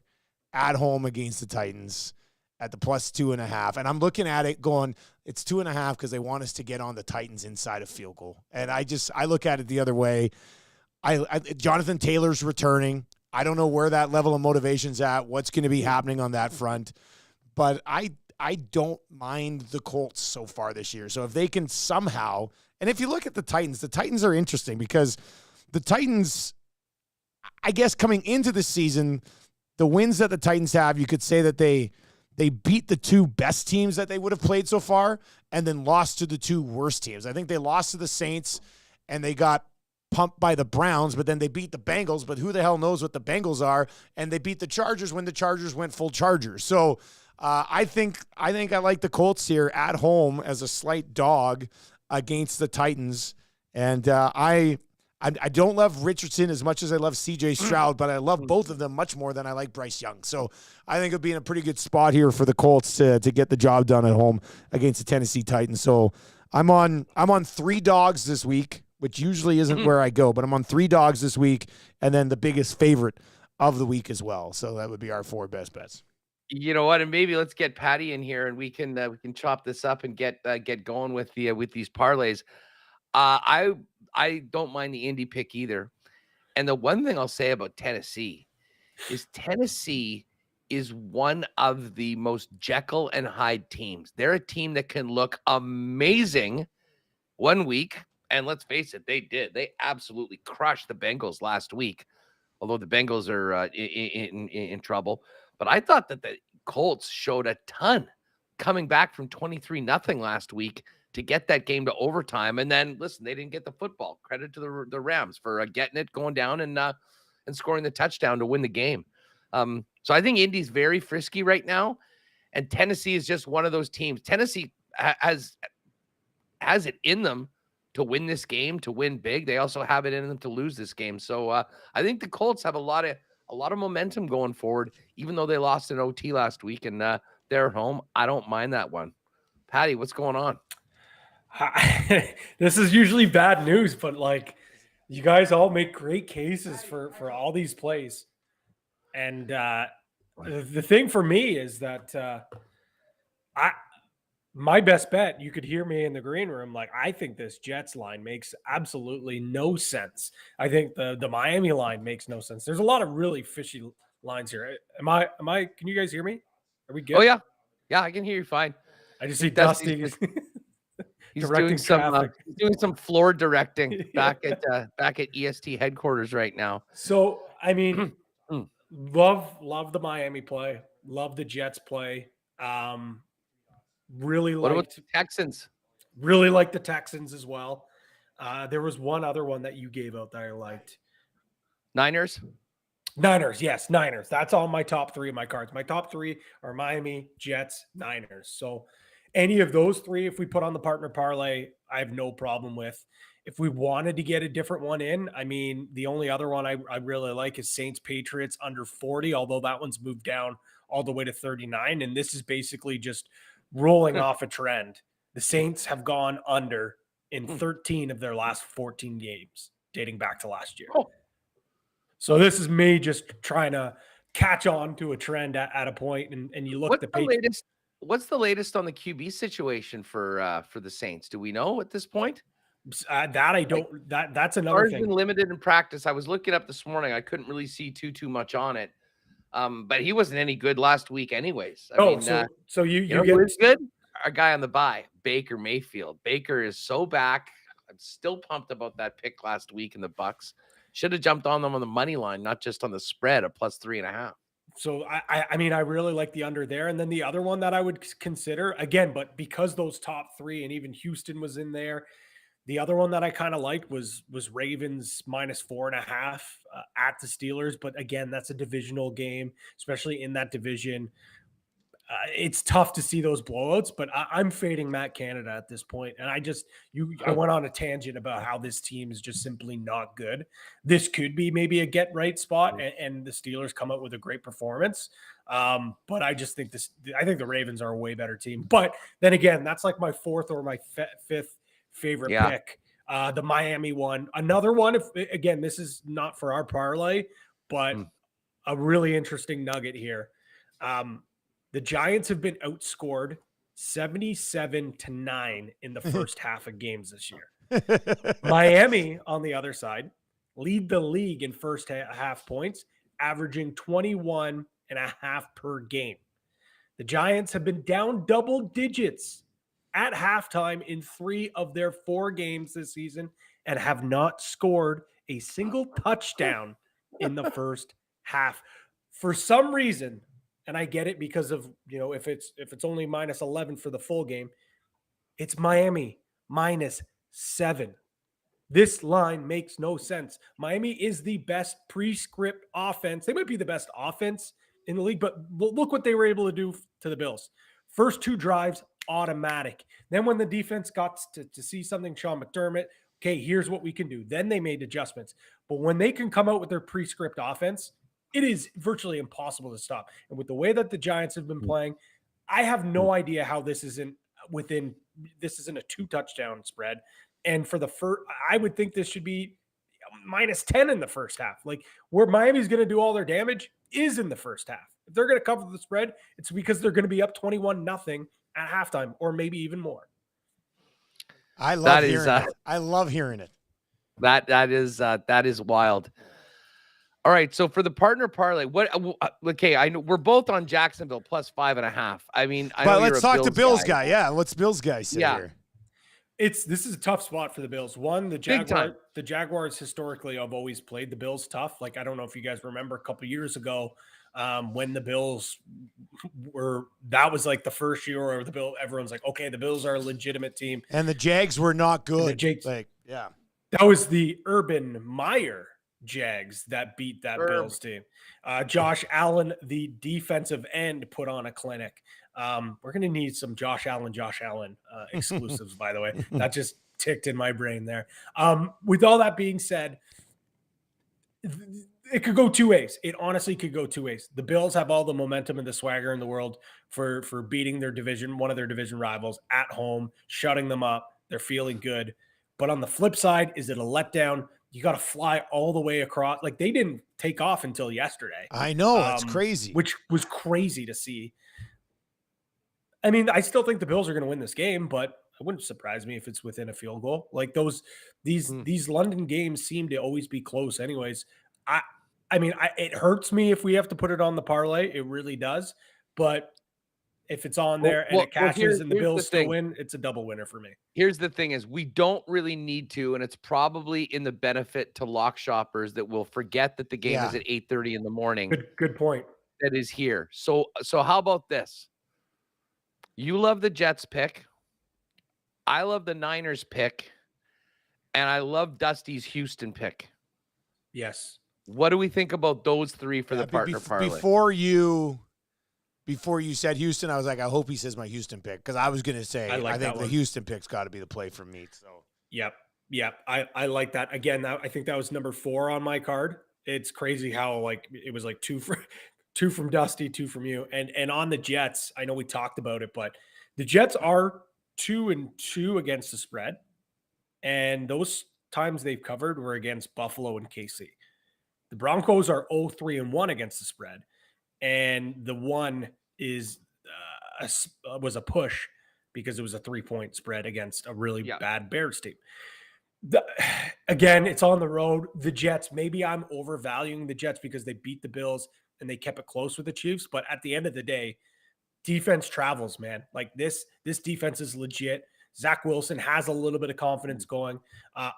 at home against the Titans at the plus 2.5. And I'm looking at it going, it's 2.5 because they want us to get on the Titans inside of field goal. And I look at it the other way. Jonathan Taylor's returning. I don't know where that level of motivation's at, what's going to be happening on that front. But I don't mind the Colts so far this year. So if they can somehow, and if you look at the Titans are interesting because the Titans, I guess coming into the season, the wins that the Titans have, you could say that they beat the two best teams that they would have played so far and then lost to the two worst teams. I think they lost to the Saints and they got pumped by the Browns, but then they beat the Bengals, but who the hell knows what the Bengals are, and they beat the Chargers when the Chargers went full Chargers. So I think I like the Colts here at home as a slight dog against the Titans. And I don't love Richardson as much as I love C.J. Stroud, but I love both of them much more than I like Bryce Young. So I think it'll be in a pretty good spot here for the Colts to get the job done at home against the Tennessee Titans. So I'm on 3 dogs this week, which usually isn't where I go, but I'm on 3 dogs this week, and then the biggest favorite of the week as well. So that would be our 4 best bets.
You know what? And maybe let's get Patty in here, and we can chop this up and get going with these parlays. I don't mind the Indy pick either. And the one thing I'll say about Tennessee is one of the most Jekyll and Hyde teams. They're a team that can look amazing one week. And let's face it, they did. They absolutely crushed the Bengals last week, although the Bengals are in trouble. But I thought that the Colts showed a ton coming back from 23-0 last week to get that game to overtime. And then, listen, they didn't get the football. Credit to the Rams for getting it, going down, and scoring the touchdown to win the game. So I think Indy's very frisky right now, and Tennessee is just one of those teams. Tennessee has it in them to win this game, to win big. They also have it in them to lose this game. So I think the Colts have a lot of momentum going forward, even though they lost in OT last week, and they're at home. I don't mind that one. Patty, what's going on?
This is usually bad news, but like you guys all make great cases for all these plays. And the thing for me is that my best bet, you could hear me in the green room, like I think this Jets line makes absolutely no sense. I think the Miami line makes no sense. There's a lot of really fishy lines here. Am I can you guys hear me? Are we good?
Oh yeah. Yeah, I can hear you fine.
I just see Dusty.
He's doing some floor directing back at EST headquarters right now.
So I mean, love the Miami play, love the Jets play. Really
what about the Texans?
Really like the Texans as well. There was one other one that you gave out that I liked.
Niners.
Niners, yes, Niners. That's all my top 3 of my cards. My top 3 are Miami, Jets, Niners. So any of those 3, if we put on the partner parlay, I have no problem with. If we wanted to get a different one in, I mean, the only other one I really like is Saints Patriots under 40, although that one's moved down all the way to 39. And this is basically just rolling off a trend. The Saints have gone under in 13 of their last 14 games, dating back to last year.
Oh.
So this is me just trying to catch on to a trend at a point, and you look
What's
at
the latest? What's the latest on the QB situation for the Saints? Do we know at this point?
that I don't. That's another
Carr's
thing.
been limited in practice. I was looking up this morning. I couldn't really see too much on it. But he wasn't any good last week, anyways. I mean,
so you
know
get
who is good? Our guy on the bye, Baker Mayfield. Baker is so back. I'm still pumped about that pick last week in the Bucks. Should have jumped on them on the money line, not just on the spread of +3.5.
So I mean, I really like the under there. And then the other one that I would consider again, but because those top 3 and even Houston was in there, the other one that I kind of liked was Ravens -4.5 at the Steelers. But again, that's a divisional game, especially in that division. It's tough to see those blowouts, but I'm fading Matt Canada at this point. And I went on a tangent about how this team is just simply not good. This could be maybe a get right spot, and the Steelers come out with a great performance. But I just think I think the Ravens are a way better team. But then again, that's like my 4th or my 5th favorite pick. The Miami one, another one. Again, this is not for our parlay, but a really interesting nugget here. The Giants have been outscored 77-9 in the first half of games this year. Miami, on the other side, lead the league in first half points, averaging 21.5 per game. The Giants have been down double digits at halftime in 3 of their 4 games this season and have not scored a single touchdown in the first half. For some reason, and I get it because of, if it's only -11 for the full game, it's Miami -7. This line makes no sense. Miami is the best pre-script offense. They might be the best offense in the league, but look what they were able to do to the Bills. First 2 drives, automatic. Then when the defense got to see something, Sean McDermott, okay, here's what we can do. Then they made adjustments. But when they can come out with their pre-script offense, it is virtually impossible to stop. And with the way that the Giants have been playing, I have no idea how this isn't a 2 touchdown spread. And for the first, I would think this should be -10 in the first half. Like, where Miami's going to do all their damage is in the first half. If they're going to cover the spread, it's because they're going to be up 21-0 at halftime, or maybe even more.
I love hearing it.
That is wild. All right, so for the partner parlay, okay, I know we're both on Jacksonville +5.5. I mean,
but let's talk to Bills guy. Yeah, what's Bills guy say here?
This is a tough spot for the Bills. One, the Jaguars historically have always played the Bills tough. Like, I don't know if you guys remember a couple years ago when the Bills that was like the first year where everyone's like, okay, the Bills are a legitimate team.
And the Jags were not good.
That was the Urban Meyer Jags that beat that Bills team. Josh Allen, the defensive end, put on a clinic. We're going to need some Josh Allen exclusives, by the way. That just ticked in my brain there. With all that being said, it could go 2 ways. It honestly could go 2 ways. The Bills have all the momentum and the swagger in the world for beating one of their division rivals at home, shutting them up. They're feeling good. But on the flip side, is it a letdown? You got to fly all the way across. Like, they didn't take off until yesterday.
I know. That's crazy.
Which was crazy to see. I mean, I still think the Bills are going to win this game, but it wouldn't surprise me if it's within a field goal. Like, these London games seem to always be close anyways. I mean, it hurts me if we have to put it on the parlay. It really does. But if it's on there and it cashes and the Bills still win, it's a double winner for me.
Here's the thing is we don't really need to, and it's probably in the benefit to lock shoppers that will forget that the game is at 8:30 in the morning.
Good point.
That is here. So how about this? You love the Jets pick. I love the Niners pick. And I love Dusty's Houston pick.
Yes.
What do we think about those three for the
be-
partner
bef-
parlay?
Before you said Houston, I was like, I hope he says my Houston pick, because I was going to say
I like
I think
that
the
one.
Houston pick's got to be the play for me. So
Yep. I like that. Again, I think that was number 4 on my card. It's crazy how like it was like two from Dusty, 2 from you. And on the Jets, I know we talked about it, but the Jets are 2-2 against the spread. And those times they've covered were against Buffalo and KC. The Broncos are 0-3-1 against the spread. And the one is was a push because it was a 3-point spread against a really bad Bears team. Again, it's on the road. The Jets, maybe I'm overvaluing the Jets because they beat the Bills and they kept it close with the Chiefs. But at the end of the day, defense travels, man. Like this defense is legit. Zach Wilson has a little bit of confidence going. I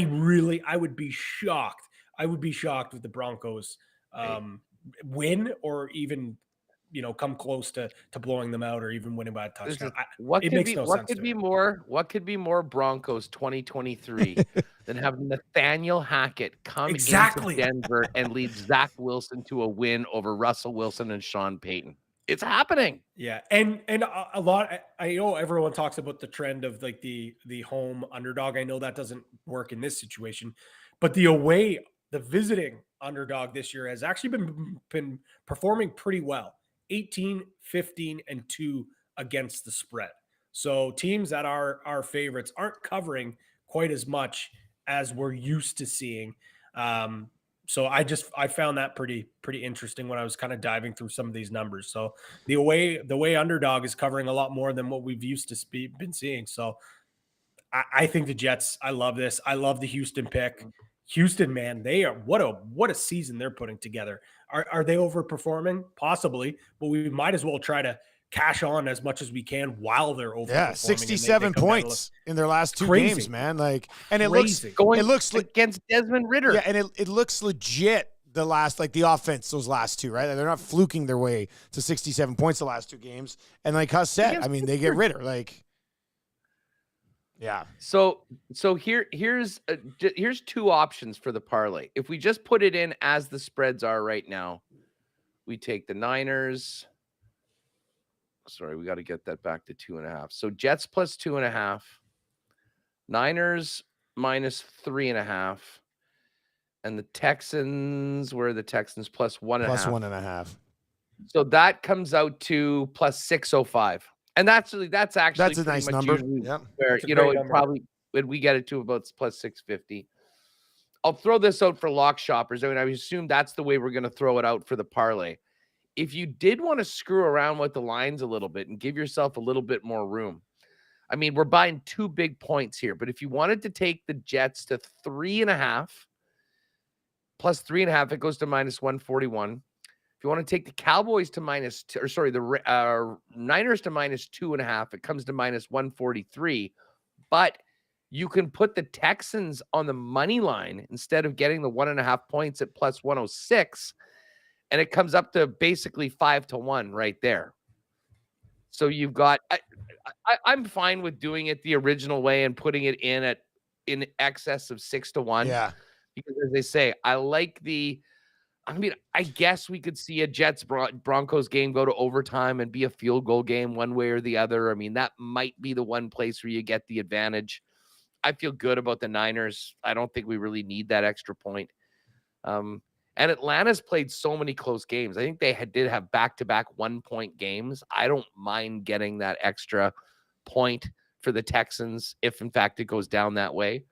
would be shocked. I would be shocked if the Broncos win or even come close to blowing them out or even winning by a touchdown.
What
it
could
makes
be
no
what
sense
could
to
be
me.
what could be more Broncos 2023 than having Nathaniel Hackett come
Exactly.
into Denver and lead Zach Wilson to a win over Russell Wilson and Sean Payton? It's happening.
Yeah, and a lot. I know everyone talks about the trend of like the home underdog. I know that doesn't work in this situation, but the visiting underdog this year has actually been performing pretty well. 18, 15, and 2 against the spread. So teams that are our favorites aren't covering quite as much as we're used to seeing. So I found that pretty interesting when I was kind of diving through some of these numbers. So the way underdog is covering a lot more than what we've used to been seeing. So I think the Jets, I love this. I love the Houston pick. Houston, man, they are what a season they're putting together. Are they overperforming? Possibly, but we might as well try to cash on as much as we can while they're overperforming.
Yeah, 67 points in their last 2 games, man. Like, and it looks
against Desmond Ridder.
Yeah, and it looks legit. The offense, those last 2, right? They're not fluking their way to 67 points the last 2 games. And like Hus said, I mean, they get Ridder. Like, yeah.
So here's 2 options for the parlay. If we just put it in as the spreads are right now, we take the Niners. Sorry, we got to get that back to 2.5. So Jets plus 2.5, Niners minus 3.5, and the Texans, where are the Texans plus 1.5.
Plus 1.5.
So that comes out to plus 605. And that's actually
that's a nice number. Yeah.
Where probably when we get it to about plus 650. I'll throw this out for lock shoppers. I mean, I assume that's the way we're going to throw it out for the parlay. If you did want to screw around with the lines a little bit and give yourself a little bit more room, I mean, we're buying 2 big points here, but if you wanted to take the Jets to 3.5 plus 3.5, it goes to minus 141. If you want to take the Cowboys to the Niners to minus 2.5, it comes to minus 143. But you can put the Texans on the money line instead of getting the 1.5 points at plus 106. And it comes up to basically 5-1 right there. So you've got, I'm fine with doing it the original way and putting it in excess of 6-1.
Yeah.
Because as they say, I guess we could see a Jets Broncos game go to overtime and be a field goal game one way or the other. I mean, that might be the one place where you get the advantage. I feel good about the Niners. I don't think we really need that extra point. And Atlanta's played so many close games. I think they did have back-to-back 1-point games. I don't mind getting that extra point for the Texans if, in fact, it goes down that way.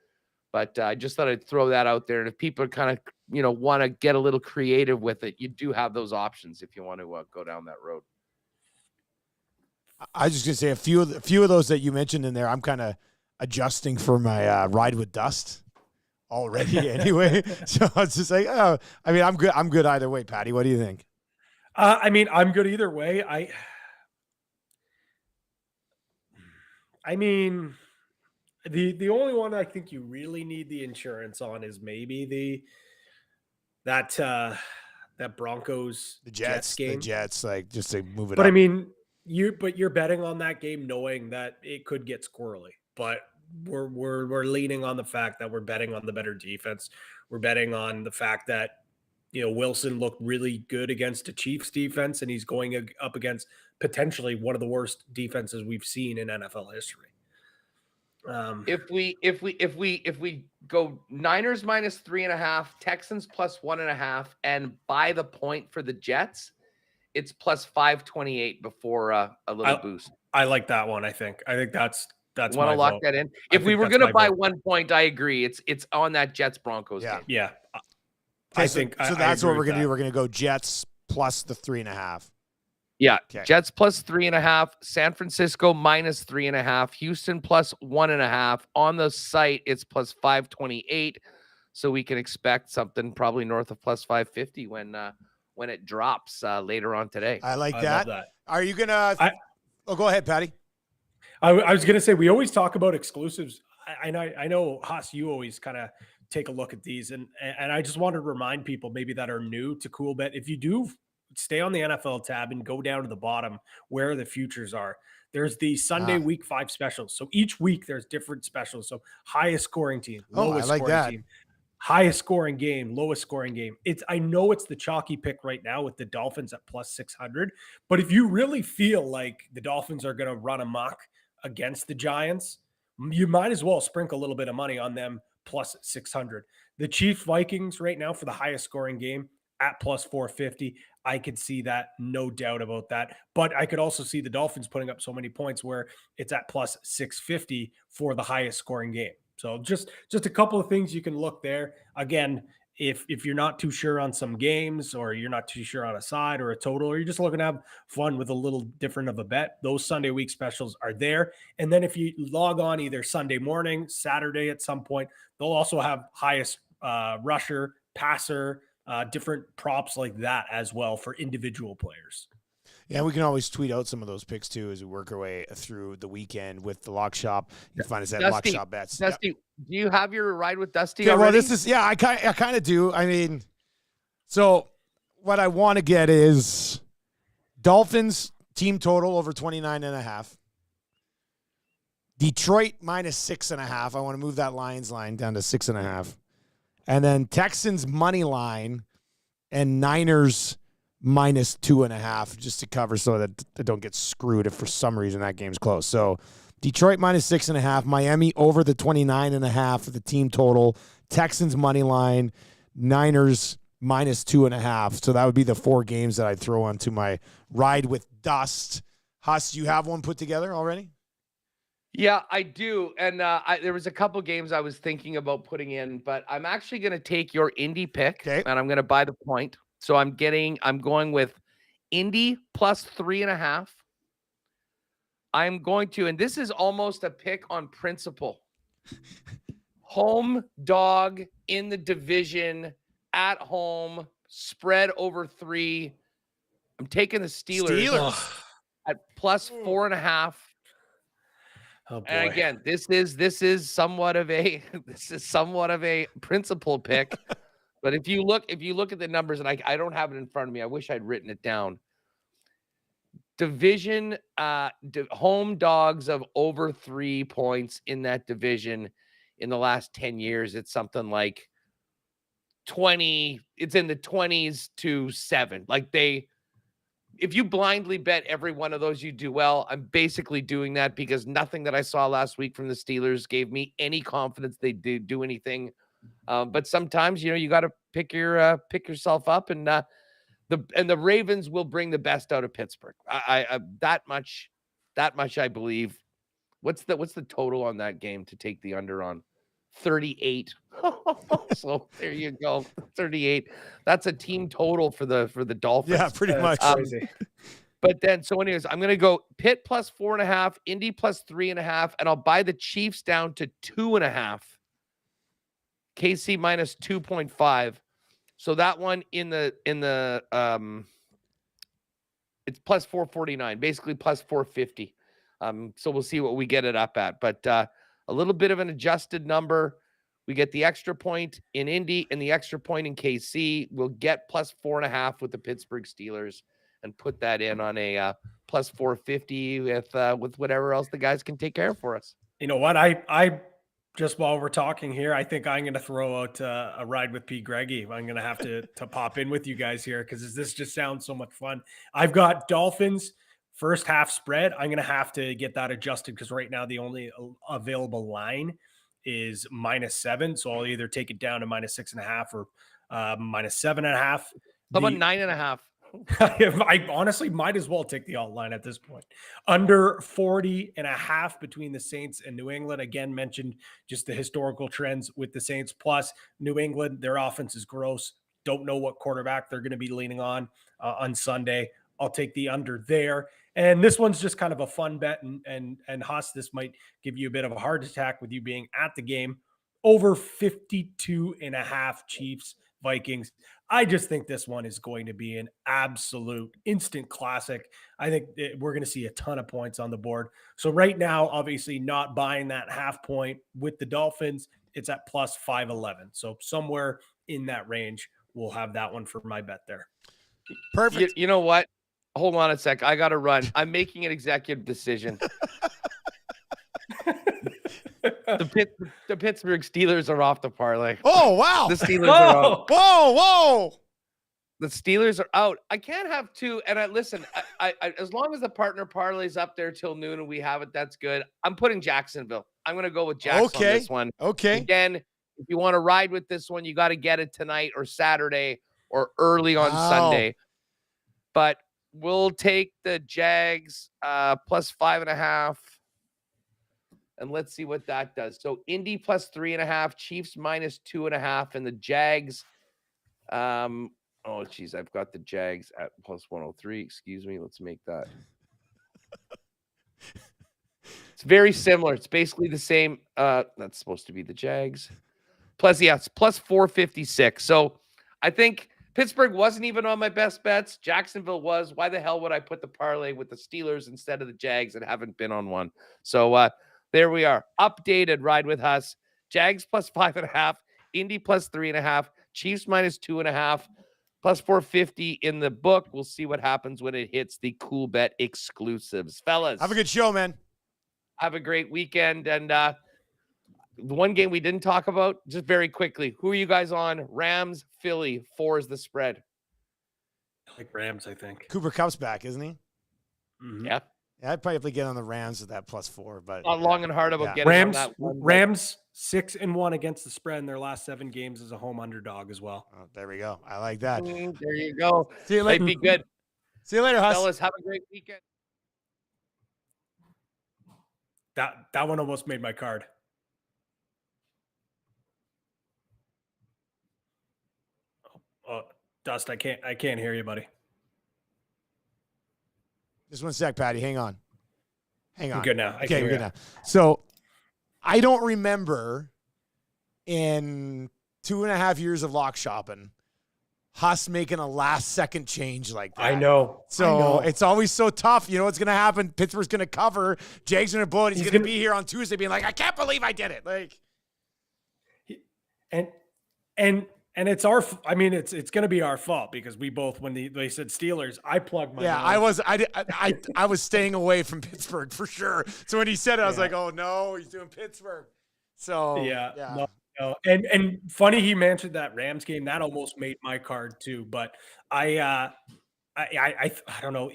But I just thought I'd throw that out there. And if people kind of, want to get a little creative with it, you do have those options if you want to go down that road.
I was just going to say a few of those that you mentioned in there, I'm kind of adjusting for my ride with Dust already anyway. So I was just like, I'm good either way. Patty, what do you think?
I'm good either way. I mean, the only one I think you really need the insurance on is maybe that Broncos
the Jets game. The Jets, like, just to move it up.
But I mean, you're betting on that game knowing that it could get squirrely. But we're leaning on the fact that we're betting on the better defense. We're betting on the fact that Wilson looked really good against the Chiefs defense, and he's going up against potentially one of the worst defenses we've seen in NFL history.
If we go Niners minus 3.5, Texans plus 1.5, and buy the point for the Jets, it's plus 528 before a little boost.
I like that one. I think that's
want to lock that in. If we were going to buy 1 point, I agree. It's on that Jets Broncos game.
Yeah.
Okay, so that's what we're going to do. We're going to go Jets plus the 3.5.
Yeah. Okay. Jets plus 3.5, San Francisco minus 3.5, Houston plus 1.5. On the site, it's plus 528. So we can expect something probably north of plus 550 when it drops later on today.
I like that. Love that. Are you going to go ahead, Patty.
I was going to say, we always talk about exclusives. I know, Hus, you always kind of take a look at these. And I just wanted to remind people maybe that are new to CoolBet, if you do stay on the NFL tab and go down to the bottom where the futures are, there's the Sunday week 5 specials. So each week there's different specials. So highest scoring team, lowest scoring team, highest scoring game, lowest scoring game. I know it's the chalky pick right now with the Dolphins at plus 600, but if you really feel like the Dolphins are going to run amok against the Giants, you might as well sprinkle a little bit of money on them plus 600. The Chiefs Vikings right now for the highest scoring game at plus 450. I could see that, no doubt about that. But I could also see the Dolphins putting up so many points where it's at plus 650 for the highest scoring game. So just a couple of things you can look there. Again, if you're not too sure on some games, or you're not too sure on a side or a total, or you're just looking to have fun with a little different of a bet, those Sunday week specials are there. And then if you log on either Sunday morning, Saturday at some point, they'll also have highest rusher, passer, different props like that as well for individual players.
Yeah, we can always tweet out some of those picks too as we work our way through the weekend with the Lock Shop. You can find us at Lock Shop Bets.
Dusty, do you have your ride with Dusty
already?
Well,
this is, I kind of do. I mean, so what I want to get is Dolphins team total over 29.5. Detroit minus 6.5. I want to move that Lions line down to 6.5. And then Texans money line and Niners minus 2.5 just to cover so that they don't get screwed if for some reason that game's close. So Detroit minus 6.5, Miami over the 29.5 for the team total, Texans money line, Niners minus 2.5. So that would be the 4 games that I'd throw onto my ride with Dust. Hus, do you have one put together already?
Yeah, I do. And there was a couple games I was thinking about putting in, but I'm actually going to take your Indy pick, and I'm going to buy the point. So I'm going with Indy plus 3.5. I'm going to, and this is almost a pick on principle. Home dog in the division at home, spread over 3. I'm taking the Steelers. At plus 4.5.
Oh boy.
And again, this is somewhat of a principle pick. But if you look at the numbers, and I don't have it in front of me, I wish I'd written it down. Division home dogs of over 3 points in that division in the last 10 years, it's something like 20. It's in the 20s to 7. Like if you blindly bet every one of those, you do well. I'm basically doing that because nothing that I saw last week from the Steelers gave me any confidence they do anything. But sometimes, you got to pick yourself up, and the Ravens will bring the best out of Pittsburgh. I that much I believe. What's the total on that game to take the under on? 38. So there you go. 38. That's a team total for the Dolphins.
Yeah, pretty much.
Crazy.
But then, so anyways, I'm going to go Pitt plus 4.5, Indy plus 3.5, and I'll buy the Chiefs down to 2.5. KC minus 2.5. So that one in the it's plus 449, basically plus 450. So we'll see what we get it up at. But a little bit of an adjusted number. We get the extra point in Indy and the extra point in KC. We'll get plus 4.5 with the Pittsburgh Steelers. and put that in on a plus 450 with whatever else the guys can take care of for us.
You know what? I just while we're talking here, I think I'm going to throw out a ride with P. Greggy. I'm going to have to pop in with you guys here because this just sounds so much fun. I've got Dolphins first half spread. I'm going to have to get that adjusted because right now the only available line is -7. So I'll either take it down to -6.5 or -7.5.
How about 9.5?
I honestly might as well take the alt line at this point. Under 40.5 between the Saints and New England. Again, mentioned just the historical trends with the Saints. Plus, New England, their offense is gross. Don't know what quarterback they're going to be leaning on Sunday. I'll take the under there. And this one's just kind of a fun bet. And Hus, this might give you a bit of a heart attack with you being at the game. Over 52.5 Chiefs, Vikings. I just think this one is going to be an absolute instant classic. I think we're going to see a ton of points on the board. So right now, obviously not buying that half point with the Dolphins. It's at plus 511. So somewhere in that range, we'll have that one for my bet there.
Perfect.
You know what? Hold on a sec. I got to run. I'm making an executive decision. The Pittsburgh Steelers are off the parlay.
Oh, wow.
The Steelers are out.
Whoa.
The Steelers are out. I can't have two. And listen, I as long as the partner parlay's up there till noon and we have it, that's good. I'm putting Jacksonville. I'm going to go with Jackson on this one.
Okay.
Again, if you want to ride with this one, you got to get it tonight or Saturday or early on Sunday. But we'll take the Jags plus 5.5. And let's see what that does. So Indy plus 3.5, Chiefs minus 2.5, and the Jags. Oh, geez, I've got the Jags at plus 103. Excuse me. Let's make that. It's very similar. It's basically the same. That's supposed to be the Jags. Plus, yeah, it's plus 456. So I think Pittsburgh wasn't even on my best bets. Jacksonville was. Why the hell would I put the parlay with the Steelers instead of the Jags that haven't been on one? So there we are. Updated ride with Hus. Jags plus 5.5. Indy plus 3.5. Chiefs minus 2.5. Plus 450 in the book. We'll see what happens when it hits the Cool Bet exclusives. Fellas.
Have a good show, man.
Have a great weekend. And the one game we didn't talk about, just very quickly. Who are you guys on? Rams, Philly. 4 is the spread.
Like Rams, I think.
Cooper Kupp's back, isn't he?
Mm-hmm. Yeah.
I'd probably have to get on the Rams at that plus 4, but
not long and hard about getting
Rams,
on that one.
Rams 6-1 against the spread in their last 7 games as a home underdog as well.
Oh, there we go. I like that.
There you go.
See you later.
Might be good.
See you later, Hus.
Fellas, have a great weekend.
That one almost made my card. Oh, Dust, I can't hear you, buddy.
Just one sec, Patty. Hang on.
I'm good now.
Okay, we're good now. So I don't remember in 2.5 years of lock shopping, Hus making a last-second change like that.
I know.
So it's always so tough. You know what's going to happen? Pittsburgh's going to cover. Jags going to blow it. He's going to be here on Tuesday being like, I can't believe I did it. Like,
And it's our, I mean, it's going to be our fault because we both, when they said Steelers, I plugged my.
Yeah,
nose.
I was staying away from Pittsburgh for sure. So when he said it, I was like, oh no, he's doing Pittsburgh. So
yeah. No. And funny he mentioned that Rams game. That almost made my card too. But I don't know.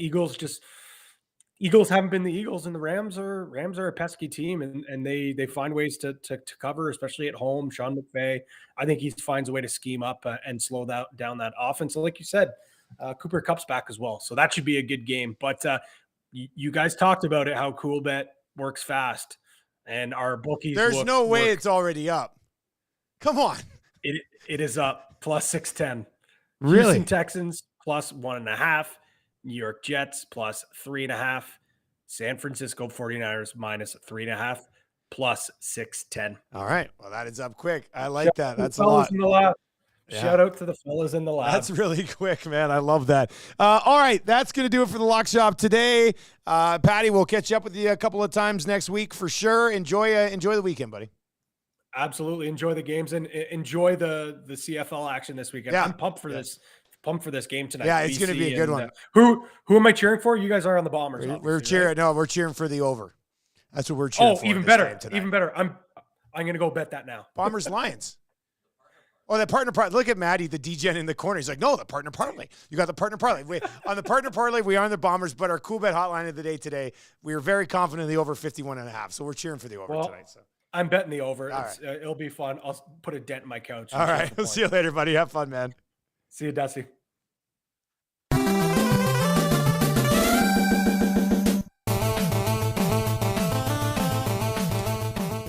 Eagles haven't been the Eagles, and the Rams are a pesky team, and they find ways to cover, especially at home. Sean McVay, I think he finds a way to scheme up and slow down that offense. So like you said, Cooper Kupp's back as well, so that should be a good game. But you guys talked about it, how Cool Bet works fast, and our bookies.
There's no way it's already up. Come on,
it is up plus 610.
Really?
Houston Texans plus 1.5. New York Jets plus 3.5, San Francisco 49ers minus 3.5, plus 610.
All right. Well, that is up quick. I like that. That's a lot.
In the lab.
Yeah.
Shout out to the fellas in the lab.
That's really quick, man. I love that. All right. That's going to do it for the Lock Shop today. Patty, we'll catch up with you a couple of times next week for sure. Enjoy the weekend, buddy.
Absolutely. Enjoy the games and enjoy the CFL action this weekend.
Yeah.
I'm pumped for this pumped for this game tonight.
Yeah, it's going to be a good one.
Who am I cheering for? You guys are on the Bombers.
We're cheering. Right? No, we're cheering for the over. That's what we're cheering for.
Oh, even better. Even better. I'm going to go bet that now.
Bombers Lions. Oh, that partner parlay. Look at Maddie, the DGen in the corner. He's like, no, the partner parlay. You got the partner parlay. On the partner parlay, we are on the Bombers, but our cool bet hotline of the day today, we are very confident in the over 51.5. So we're cheering for the over tonight. So
I'm betting the over.
Right.
It'll be fun. I'll put a dent in my couch.
All right. We'll see you later, buddy. Have fun, man.
See you, Dusty.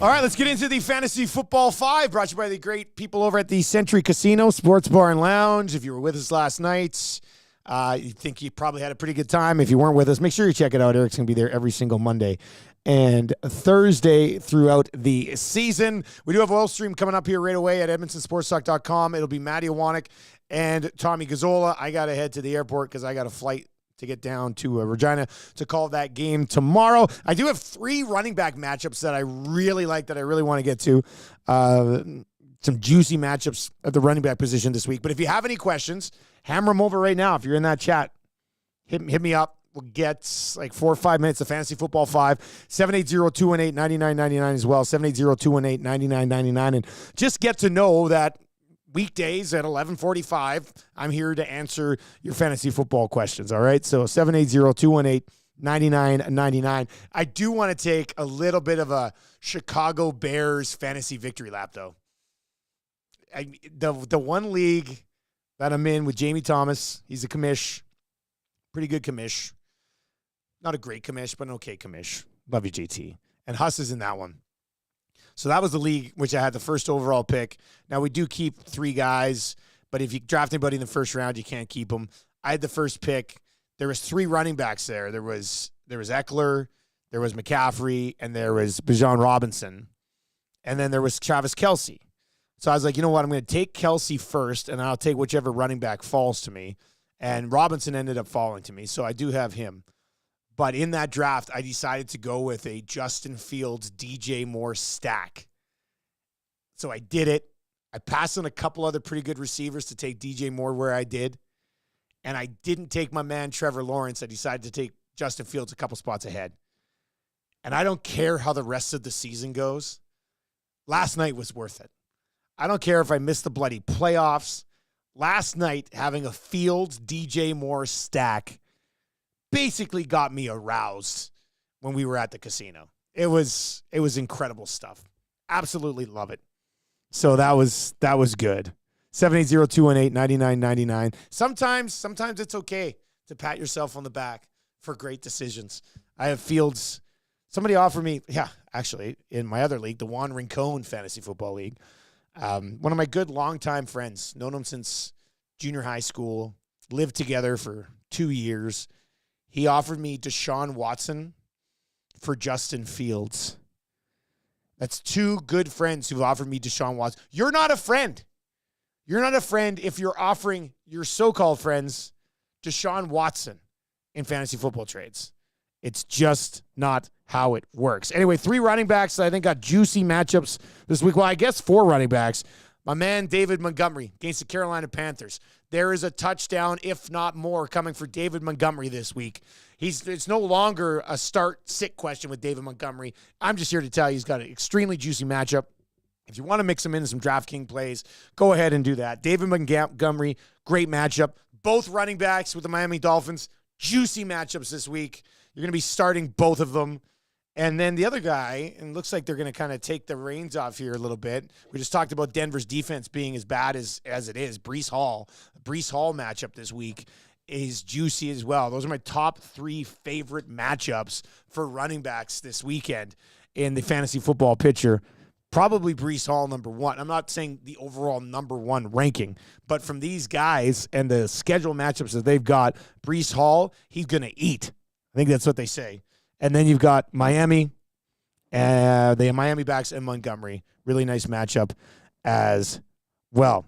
All right, let's get into the Fantasy Football 5, brought to you by the great people over at the Century Casino, Sports Bar and Lounge. If you were with us last night, you think you probably had a pretty good time. If you weren't with us, make sure you check it out. Eric's going to be there every single Monday and Thursday throughout the season. We do have Oil Stream coming up here right away at edmontonsportstalk.com. It'll be Matty Iwanek and Tommy Gazzola. I got to head to the airport because I got a flight to get down to Regina to call that game tomorrow. I do have 3 running back matchups that I really like, that I really want to get to. Some juicy matchups at the running back position this week. But if you have any questions, hammer them over right now. If you're in that chat, hit me up. We'll get like 4 or 5 minutes of Fantasy Football 5. 780-218-9999 as well. 780-218-9999. And just get to know that weekdays at 11:45, I'm here to answer your fantasy football questions, all right? So 780-218-9999. I do want to take a little bit of a Chicago Bears fantasy victory lap, though. The one league that I'm in with Jamie Thomas, he's a commish, pretty good commish. Not a great commish, but an okay commish. Love you, JT. And Hus is in that one. So that was the league which I had the first overall pick. Now, we do keep 3 guys, but if you draft anybody in the first round, you can't keep them. I had the first pick. There was 3 running backs there. There was Eckler, there was McCaffrey, and there was Bijan Robinson. And then there was Travis Kelce. So I was like, you know what? I'm going to take Kelce first, and I'll take whichever running back falls to me. And Robinson ended up falling to me, so I do have him. But in that draft, I decided to go with a Justin Fields, DJ Moore stack. So I did it. I passed on a couple other pretty good receivers to take DJ Moore where I did. And I didn't take my man Trevor Lawrence. I decided to take Justin Fields a couple spots ahead. And I don't care how the rest of the season goes. Last night was worth it. I don't care if I missed the bloody playoffs. Last night, having a Fields, DJ Moore stack basically got me aroused when we were at the casino. It was incredible stuff. Absolutely love it. So that was good. 780-218-9999. Sometimes it's okay to pat yourself on the back for great decisions. I have Fields. Somebody offered me, actually, in my other league, the Juan Rincon Fantasy Football League. One of my good longtime friends, known him since junior high school, lived together for 2 years. He offered me Deshaun Watson for Justin Fields. That's 2 good friends who've offered me Deshaun Watson. You're not a friend. You're not a friend if you're offering your so-called friends Deshaun Watson in fantasy football trades. It's just not how it works. Anyway, 3 running backs that I think got juicy matchups this week. Well, I guess 4 running backs. My man David Montgomery against the Carolina Panthers. There is a touchdown, if not more, coming for David Montgomery this week. It's no longer a start-sit question with David Montgomery. I'm just here to tell you he's got an extremely juicy matchup. If you want to mix him into some DraftKings plays, go ahead and do that. David Montgomery, great matchup. Both running backs with the Miami Dolphins, juicy matchups this week. You're going to be starting both of them. And then the other guy, and it looks like they're going to kind of take the reins off here a little bit. We just talked about Denver's defense being as bad as it is. Breece Hall matchup this week is juicy as well. Those are my top 3 favorite matchups for running backs this weekend in the fantasy football picture. Probably Breece Hall number 1. I'm not saying the overall number 1 ranking, but from these guys and the schedule matchups that they've got, Breece Hall, he's going to eat. I think that's what they say. And then you've got Miami, they have Miami backs and Montgomery. Really nice matchup as well.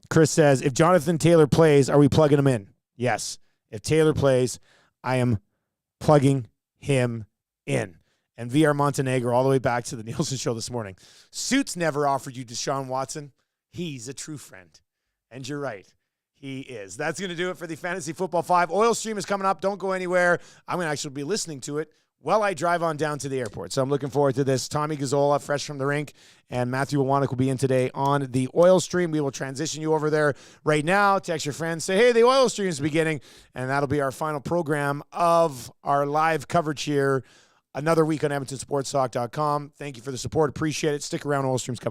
Chris says, if Jonathan Taylor plays, are we plugging him in? Yes. If Taylor plays, I am plugging him in. And VR Montenegro, all the way back to the Nielsen show this morning. Suits never offered you Deshaun Watson. He's a true friend. And you're right. He is. That's going to do it for the Fantasy Football 5. Oil Stream is coming up. Don't go anywhere. I'm going to actually be listening to it while I drive on down to the airport. So I'm looking forward to this. Tommy Gazzola, fresh from the rink, and Matthew Iwanek will be in today on the Oil Stream. We will transition you over there right now. Text your friends. Say, hey, the Oil Stream is beginning. And that'll be our final program of our live coverage here. Another week on EdmontonSportsTalk.com. Thank you for the support. Appreciate it. Stick around. Oil Stream's coming.